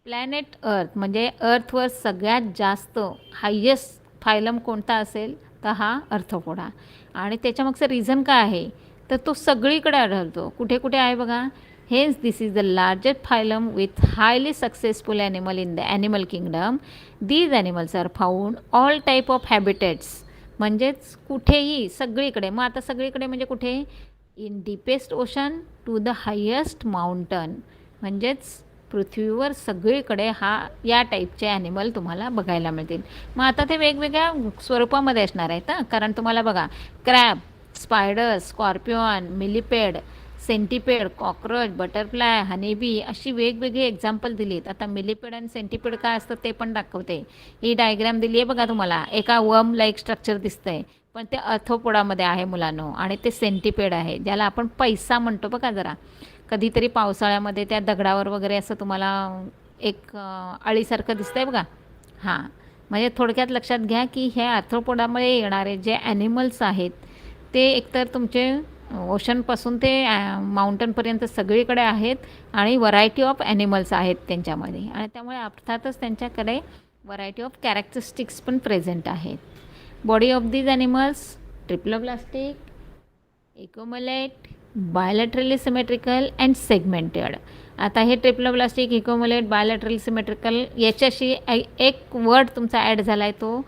प्लॅनेट अर्थ म्हणजे अर्थवर सगळ्यात जास्त हायेस्ट फायलम कोणता असेल तर हा अर्थोपोडा. आणि त्याच्यामागचं रिझन काय आहे तर तो सगळीकडे आढळतो. कुठे कुठे आहे बघा. Hence this is the largest phylum with highly successful animal in the animal kingdom. These animals are found all type of habitats. म्हणजेच कुठेही, सगळीकडे. मग आता सगळीकडे म्हणजे कुठे? In deepest ocean to the highest mountain. म्हणजेच पृथ्वीवर सगळीकडे या टाईपचे ॲनिमल तुम्हाला बघायला मिळतील. मग आता ते वेगवेगळ्या स्वरूपामध्ये असणार आहेत हां, कारण तुम्हाला बघा, crab, spider, scorpion, millipede, centipede, cockroach, butterfly, honeybee अशी वेगवेगळी एक्झाम्पल दिलीत. आता मिलिपेड आणि सेंटिपेड काय असतं ते पण दाखवते. ही डायग्राम दिली आहे बघा तुम्हाला. एका वर्म लाईक स्ट्रक्चर दिसतंय पण ते अर्थोपोडामध्ये आहे मुलांनो, आणि ते सेंटिपेड आहे ज्याला आपण पैसा म्हणतो बघा. जरा कधीतरी पावसाळ्यामध्ये त्या दगडावर वगैरे असं तुम्हाला एक अळीसारखं दिसतंय बघा. हां, म्हणजे थोडक्यात लक्षात घ्या की ह्या आर्थ्रोपोडामध्ये येणारे जे ॲनिमल्स आहेत ते एकतर तुमचे ओशनपासून ते माउंटनपर्यंत सगळीकडे आहेत आणि व्हरायटी ऑफ ॲनिमल्स आहेत त्यांच्यामध्ये, आणि त्यामुळे अर्थातच त्यांच्याकडे व्हरायटी ऑफ कॅरेक्टरिस्टिक्स पण प्रेझेंट आहेत. Body of these animals triploblastic, eucoelomate, bilaterally symmetrical and segmented. आता हे ट्रिप्लोब्लास्टिक, इकोमोलेट, बायलॅटरली सिमेट्रिकल याच्याशी एक वर्ड तुमचा ॲड झाला आहे तो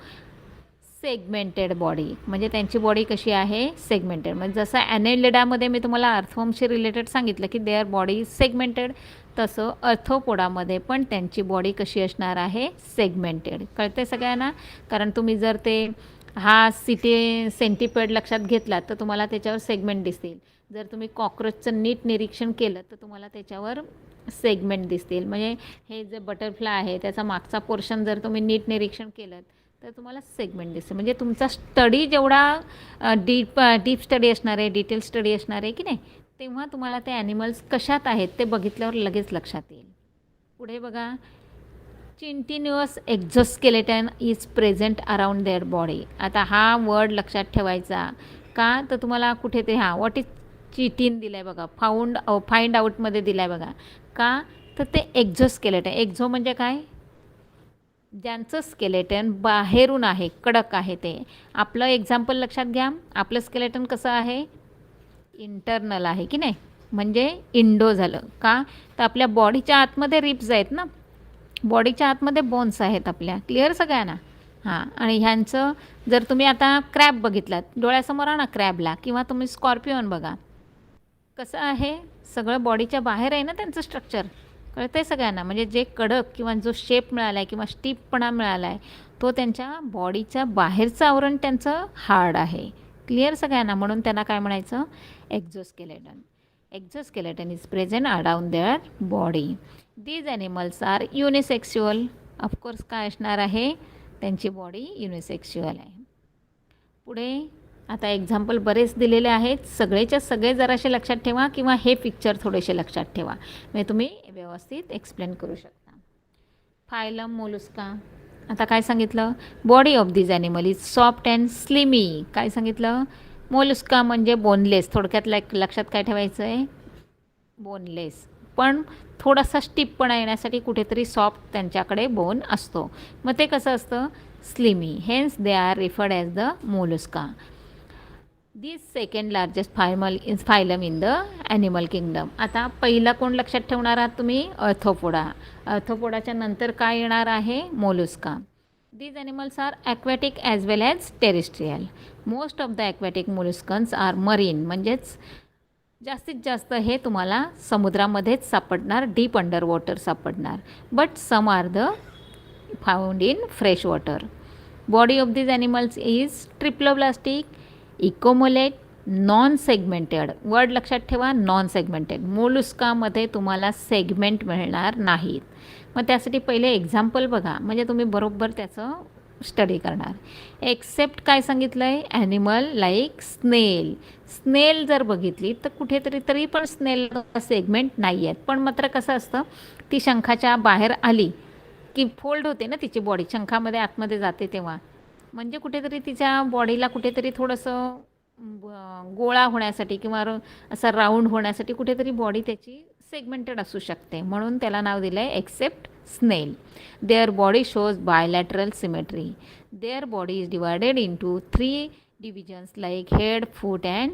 सेगमेंटेड बॉडी. म्हणजे त्यांची बॉडी कशी आहे? सेगमेंटेड. म्हणजे जसं ॲनेलिडामध्ये मी तुम्हाला अर्थवर्मशी रिलेटेड सांगितलं की देअर बॉडी सेगमेंटेड, तसं अर्थोपोडामध्ये पण त्यांची बॉडी कशी असणार आहे? सेगमेंटेड. कळते सगळ्यांना? कारण तुम्ही जर ते सेंटिपेड लक्षात घेतलात तर तुम्हाला त्याच्यावर सेगमेंट दिसतील. जर तुम्ही कॉकरोचचं नीट निरीक्षण केलं तर तुम्हाला त्याच्यावर सेगमेंट दिसतील. म्हणजे हे जे बटरफ्लाय आहे त्याचा मागचा पोर्शन जर तुम्ही नीट निरीक्षण केलं तर तुम्हाला सेगमेंट दिसते. म्हणजे तुमचा स्टडी जेवढा डीप स्टडी असणार आहे, डिटेल स्टडी असणार आहे की नाही, तेव्हा तुम्हाला ते ॲनिमल्स कशात आहेत ते बघितल्यावर लगेच लक्षात येईल. पुढे बघा, continuous exoskeleton is present around their body. आता हा वर्ड लक्षात ठेवायचा का तर तुम्हाला कुठे ते व्हॉट इज चिटिन दिलं आहे बघा, फाइंड आउटमध्ये दिलं आहे बघा. का तर ते एक्झोस्केलेटन. एक्झो म्हणजे काय? ज्यांचं स्केलेटन बाहेरून आहे, कडक आहे ते. आपलं एक्झाम्पल लक्षात घ्या. आपलं स्केलेटन कसं आहे? इंटरनल आहे की नाही, म्हणजे इंडो झालं. का तर आपल्या बॉडीच्या आतमध्ये रिब्स आहेत ना, बॉडीच्या आतमध्ये बोन्स आहेत आपल्या. क्लिअर सगळ्यांना? हां, आणि ह्यांचं जर तुम्ही आता क्रॅब बघितलात, डोळ्यासमोर आणा क्रॅबला, किंवा तुम्ही स्कॉर्पिओन बघा, कसं आहे? सगळं बॉडीच्या बाहेर आहे ना त्यांचं स्ट्रक्चर. कळतं आहे सगळ्यांना? म्हणजे जे कडक किंवा जो शेप मिळाला आहे किंवा स्टिफपणा मिळाला आहे तो त्यांच्या बॉडीच्या बाहेरचं आवरण त्यांचं हार्ड आहे. क्लिअर सगळ्यांना? म्हणून त्यांना काय म्हणायचं? Exoskeleton. Exoskeleton is present around their body. These animals are unisexual. Of course काय असणार आहे? त्यांची बॉडी युनिसेक्शुअल आहे. पुढे आता एक्झाम्पल बरेच दिलेले आहेत, सगळेच्या सगळे जरासे लक्षात ठेवा किंवा हे पिक्चर थोडेसे लक्षात ठेवा, म्हणजे तुम्ही व्यवस्थित एक्सप्लेन करू शकता. Phylum Mollusca. आता काय सांगितलं? Body of this animal is soft and slimy. काय सांगितलं? मोलुस्का म्हणजे बोनलेस. थोडक्यात लक्षात काय ठेवायचं आहे? बोनलेस, पण थोडासा स्टिपपणा येण्यासाठी कुठेतरी सॉफ्ट त्यांच्याकडे बोन असतो. मग ते कसं असतं? Slimy. Hence they are referred as the mollusca. This second largest phylum in the animal kingdom. आता पहिला कोण लक्षात ठेवणार आहात तुम्ही? अर्थोपोडा. अर्थोपोडाच्या नंतर काय येणार आहे? Mollusca. These animals are aquatic as well as terrestrial. Most of the aquatic molluscans are marine, म्हणजेच जास्तीत जास्त हे तुम्हाला समुद्रामध्येच सापडणार, डीप अंडर वॉटर सापडणार. But some are the found in fresh water. Body of this animals is triploblastic, eucoelomate, non segmented. Word लक्षात ठेवा, नॉन सेगमेंटेड. मोलुस्कामध्ये तुम्हाला सेगमेंट मिळणार नाहीत. मग त्यासाठी पहिले एक्झाम्पल बघा, म्हणजे तुम्ही बरोबर त्याचं स्टडी करणार. एक्सेप्ट काय सांगितलं आहे? ॲनिमल लाईक स्नेल. स्नेल जर बघितली तर कुठेतरी तरी पण स्नेल सेगमेंट नाही आहेत. पण मात्र कसं असतं, ती शंखाच्या बाहेर आली की फोल्ड होते ना तिची बॉडी, शंखामध्ये आतमध्ये जाते तेव्हा, म्हणजे कुठेतरी तिच्या बॉडीला कुठेतरी थोडंसं गोळा होण्यासाठी किंवा असं राऊंड होण्यासाठी कुठेतरी बॉडी त्याची सेगमेंटेड असू शकते, म्हणून त्याला नाव दिलं आहे except snail. Their body shows bilateral symmetry. Their body is divided into 3 divisions like head, foot and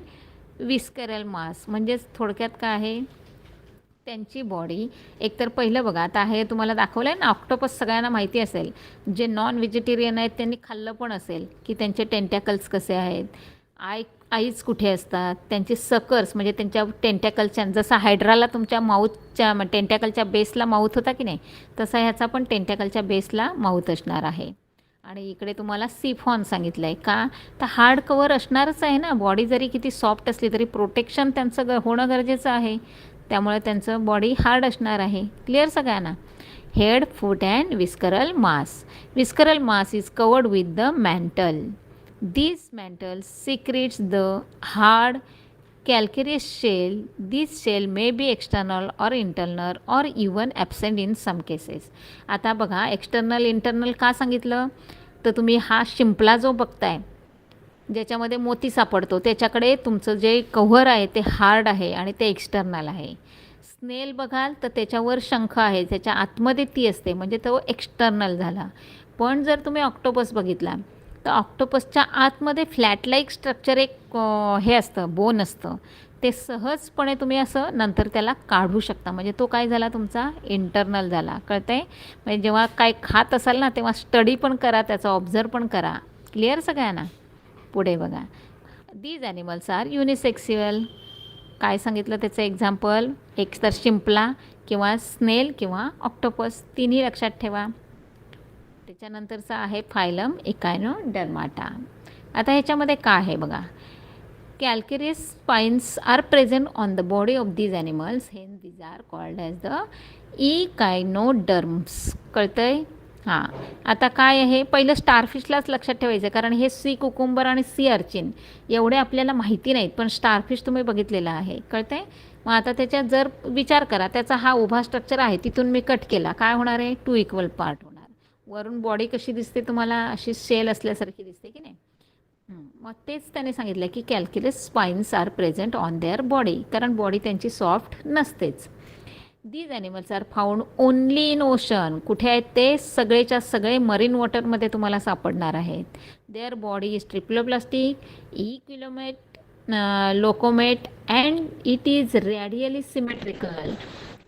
visceral mass. म्हणजेच थोडक्यात काय आहे? त्यांची बॉडी एकतर पहिलं बघा, आता हे तुम्हाला दाखवलं आहे ना, ऑक्टोपस सगळ्यांना माहिती असेल, जे नॉन व्हेजिटेरियन आहेत त्यांनी खाल्लं पण असेल की त्यांचे टेंटॅकल्स कसे आहेत, आईज कुठे असतात, त्यांचे सकर्स म्हणजे त्यांच्या टेंटॅकलच्या, जसं हायड्राला तुमच्या माऊथच्या टेंटॅकलच्या बेसला माऊथ होता की नाही, तसा ह्याचा पण टेंटॅकलच्या बेसला माऊथ असणार आहे. आणि इकडे तुम्हाला सिफॉन सांगितलं आहे का? तर हार्ड कवर असणारच आहे ना, बॉडी जरी किती सॉफ्ट असली तरी प्रोटेक्शन त्यांचं होणं गरजेचं आहे, त्यामुळे त्यांचं बॉडी हार्ड असणार आहे. क्लिअर सगळ्यांना? Head, foot and visceral mass. Visceral mass is covered with the mantle. This mantle secretes the hard calcareous shell. This shell may be external or internal or even absent in some cases. आता बघा, एक्सटर्नल इंटरनल का सांगितलं? तर तुम्ही हा शिंपला जो बघताय ज्याच्यामध्ये मोती सापडतो, त्याच्याकडे तुमचं जे कव्हर आहे ते हार्ड आहे आणि ते एक्सटर्नल आहे. स्नेल बघाल तर त्याच्यावर शंख आहे, त्याच्या आतमध्ये ती असते, म्हणजे तो एक्सटर्नल झाला. पण जर तुम्ही ऑक्टोपस बघितला तर ऑक्टोपसच्या आतमध्ये फ्लॅट लाईक स्ट्रक्चर एक हे असतं, बोन असतं, ते सहजपणे तुम्ही असं नंतर त्याला काढू शकता, म्हणजे तो काय झाला? तुमचा इंटरनल झाला. कळतं आहे? म्हणजे जेव्हा काय खात असाल ना तेव्हा स्टडी पण करा, त्याचा ऑब्झर्व पण करा. क्लिअर सगळ्यांना? पुढे बघा, दीज ॲनिमल्स आर युनिसेक्शुअल. काय सांगितलं त्याचं एक्झाम्पल? एक तर शिंपला किंवा स्नेल किंवा ऑक्टोपस, तिन्ही लक्षात ठेवा. त्याच्यानंतरचा आहे फायलम इकायनोडर्माटा. आता ह्याच्यामध्ये काय आहे बघा, calcareous spines are present on the body of these animals, hence these are called as the echinoderms. कळतंय? हां. आता काय आहे, पहिलं स्टारफिशलाच लक्षात ठेवायचं, कारण हे सी कुकुंबर आणि सी अर्चिन एवढे आपल्याला माहिती नाहीत, पण स्टारफिश तुम्ही बघितलेला आहे. कळतंय? मग आता त्याच्यात जर विचार करा, त्याचा हा उभा स्ट्रक्चर आहे, तिथून मी कट केला, काय होणार आहे? 2 इक्वल पार्ट होणार. वरून बॉडी कशी दिसते तुम्हाला? अशी शेल असल्यासारखी दिसते की नाही? मग तेच त्याने सांगितलं की calculus spines are present on their body, कारण बॉडी त्यांची सॉफ्ट नसतेच. These animals are found only in ocean. कुठे आहेत ते? सगळेच्या सगळे मरीन वॉटरमध्ये तुम्हाला सापडणार आहेत. Their body is triploblastic, eucoelomate, locomate and it is radially symmetrical.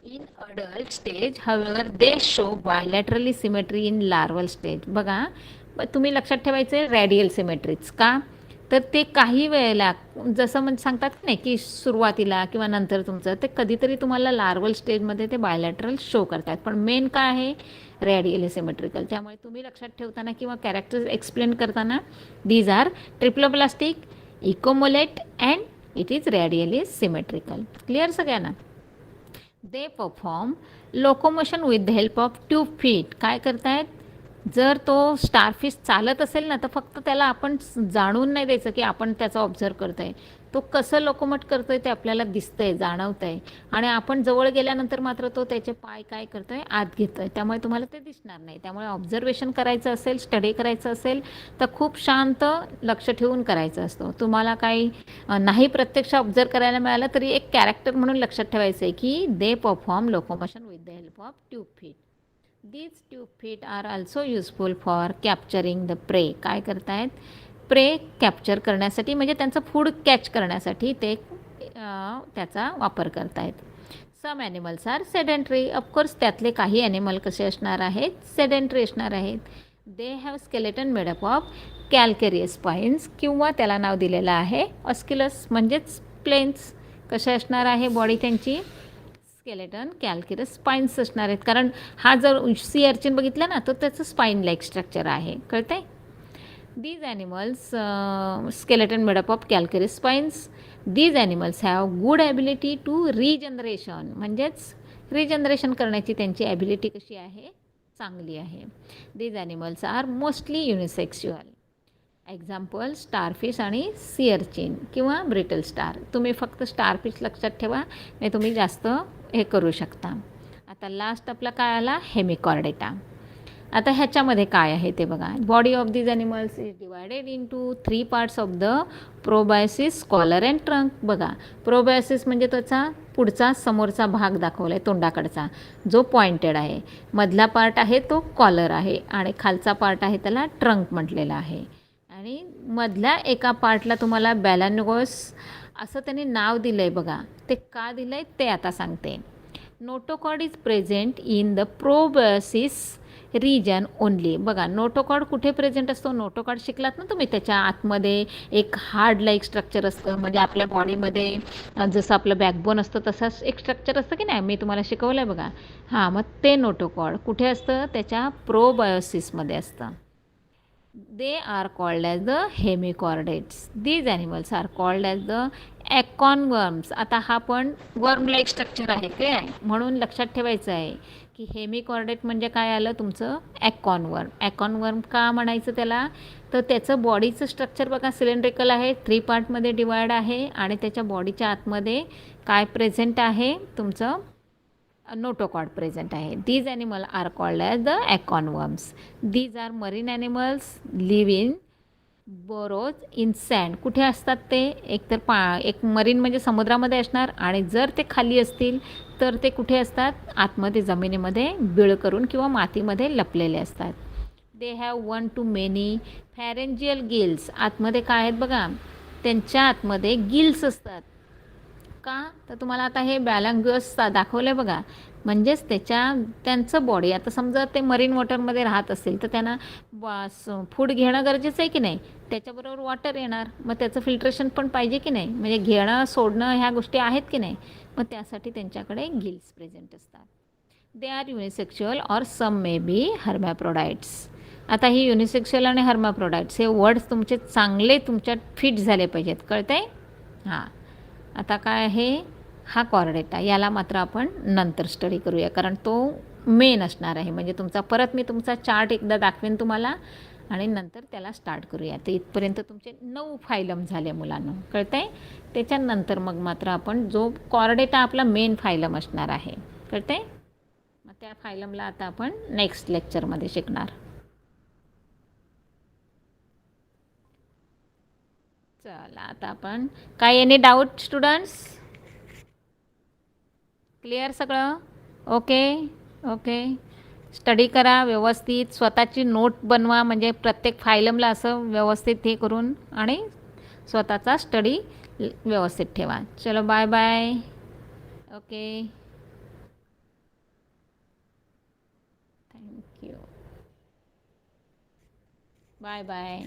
In adult stage, however, they show bilaterally symmetry in larval stage. बघा, तुम्ही लक्षात ठेवायचे रेडियल सिमेट्रीच का? तर ते काही वेळेला जसं म्हणजे सांगतात नाही की सुरुवातीला किंवा नंतर तुमचं ते कधीतरी तुम्हाला लार्वल स्टेजमध्ये ते बायलॅटरल शो करतात, पण मेन काय आहे? Radially symmetrical. त्यामुळे तुम्ही लक्षात ठेवताना किंवा कॅरेक्टर्स एक्सप्लेन करताना these are triploblastic, eucoelomate and it is radially symmetrical. Clear सगळ्यांना? They perform locomotion with the help of 2 feet. काय करतायत? जर तो स्टारफिश चालत असेल ना, तर फक्त त्याला आपण जाणून नाही द्यायचं की आपण त्याचा ऑब्झर्व करतो आहे. तो कसं लोकोमोट करतो आहे ते आपल्याला दिसतं आहे, जाणवतं आहे. आणि आपण जवळ गेल्यानंतर मात्र तो त्याचे पाय काय करतो आहे? आत घेतो आहे. त्यामुळे तुम्हाला ते दिसणार नाही. त्यामुळे ऑब्झर्वेशन करायचं असेल, स्टडी करायचं असेल तर खूप शांत लक्ष ठेवून करायचं असतं. तुम्हाला काही नाही प्रत्यक्ष ऑब्झर्व करायला मिळालं तरी एक कॅरेक्टर म्हणून लक्षात ठेवायचं आहे की दे perform locomotion with the help of 2 feet. These 2 feet are also useful for capturing the prey. काय करतायत? प्रे कॅप्चर करण्यासाठी म्हणजे त्यांचं फूड कॅच करण्यासाठी ते त्याचा वापर करतायत. Some animals are sedentary. Of course त्यातले काही ॲनिमल कसे असणार आहेत? सेडेंटरी असणार आहेत. They have skeleton made up of calcareous spines किंवा त्याला नाव दिलेलं आहे ऑस्क्युलस म्हणजेच प्लेन्स. कसे असणार आहे बॉडी त्यांची? स्केलेटन कॅल्केरियस स्पाईन्स असणार आहेत. कारण हा जर सी अर्चिन बघितला ना तर त्याचं स्पाईन लाईक स्ट्रक्चर आहे. कळतंय? These animals skeleton made up of calcareous spines. These animals have good ability to regeneration. म्हणजेच रिजनरेशन करण्याची त्यांची ॲबिलिटी कशी आहे? चांगली आहे. These animals are mostly unisexual. Example starfish आणि सी अर्चिन किंवा ब्रिटल स्टार. तुम्ही फक्त स्टारफिश लक्षात ठेवा, नाही तुम्ही जास्त हे करू शकता. आता लास्ट आपला काय आला? हेमिकॉर्डेटा. आता ह्याच्यामध्ये काय आहे ते बघा. Body of these animals is divided into 3 parts of the proboscis, collar and trunk. बघा, प्रोबायोसिस म्हणजे त्याचा पुढचा समोरचा भाग दाखवला आहे तोंडाकडचा, जो पॉइंटेड आहे. मधला पार्ट आहे तो कॉलर आहे आणि खालचा पार्ट आहे त्याला ट्रंक म्हटलेला आहे. आणि मधल्या एका पार्टला तुम्हाला बॅलानोगोस असं त्यांनी नाव दिलं आहे बघा. ते का दिलं आहे ते आता सांगते. Notochord is present in the proboscis region only. बघा, नोटोकॉड कुठे प्रेझेंट असतो? नोटोकॉड शिकलात ना तुम्ही. त्याच्या आतमध्ये एक हार्ड लाईक स्ट्रक्चर असतं. म्हणजे आपल्या बॉडीमध्ये जसं आपलं बॅकबोन असतं तसंच एक स्ट्रक्चर असतं की नाही? मी तुम्हाला शिकवलं आहे बघा. हां, मग ते नोटोकॉड कुठे असतं? त्याच्या प्रोबायोसिसमध्ये असतं. They are called as the hemichordates. These animals are called as the aconworms. आता हा पण वर्म लाईक स्ट्रक्चर आहे काय, म्हणून लक्षात ठेवायचं आहे की हेमिकॉर्डेट म्हणजे काय आलं तुमचं? ॲकॉनवर्म. ॲकॉनवर्म का म्हणायचं त्याला? तर त्याचं बॉडीचं स्ट्रक्चर बघा सिलेंड्रिकल आहे, 3 पार्टमध्ये डिवाइड आहे आणि त्याच्या बॉडीच्या आतमध्ये काय प्रेझेंट आहे? तुमचं नोटोकॉड प्रेझेंट आहे. These animal are called as the acorn worms. These are marine animals live in burrows in sand. कुठे असतात ते? एक मरीन म्हणजे समुद्रामध्ये असणार आणि जर ते खाली असतील तर ते कुठे असतात? आतमध्ये जमिनीमध्ये बिळ करून किंवा मातीमध्ये लपलेले असतात. They have 1 to many pharyngeal gills. आतमध्ये काय आहेत बघा? त्यांच्या आतमध्ये गिल्स असतात. का? तर तुम्हाला आता हे बॅलांगस दाखवलं आहे बघा. म्हणजेच त्यांचं बॉडी, आता समजा ते मरीन वॉटरमध्ये राहत असेल तर त्यांना फूड घेणं गरजेचं आहे की नाही? त्याच्याबरोबर वॉटर येणार, मग त्याचं फिल्ट्रेशन पण पाहिजे की नाही? म्हणजे घेणं सोडणं ह्या गोष्टी आहेत की नाही? मग त्यासाठी त्यांच्याकडे गिल्स प्रेझेंट असतात. They are unisexual or some may be hermaphrodites. आता ही युनिसेक्शुअल आणि हर्मॅप्रोडाइट्स हे वर्ड्स तुमचे चांगले तुमच्यात फिट झाले पाहिजेत. कळतंय? हां. आता काय आहे? हा कॉर्डेटा. याला मात्र आपण नंतर स्टडी करूया कारण तो मेन असणार आहे. म्हणजे तुमचा परत मी तुमचा चार्ट एकदा दाखवेन तुम्हाला आणि नंतर त्याला स्टार्ट करूया. तर इथपर्यंत तुमचे 9 फायलम झाले मुलांना. कळतंय? त्याच्यानंतर मग मात्र आपण जो कॉर्डेटा आपला मेन फायलम असणार आहे. कळतंय? मग त्या फायलमला आता आपण नेक्स्ट लेक्चरमध्ये शिकणार. चला आता आपण काय एनी डाऊट स्टुडंट्स? क्लिअर सगळं? Okay okay. स्टडी करा व्यवस्थित, स्वतःची नोट बनवा म्हणजे प्रत्येक फायलमला असं व्यवस्थित हे करून आणि स्वतःचा स्टडी व्यवस्थित ठेवा. चलो bye bye. Okay, thank you. Bye bye.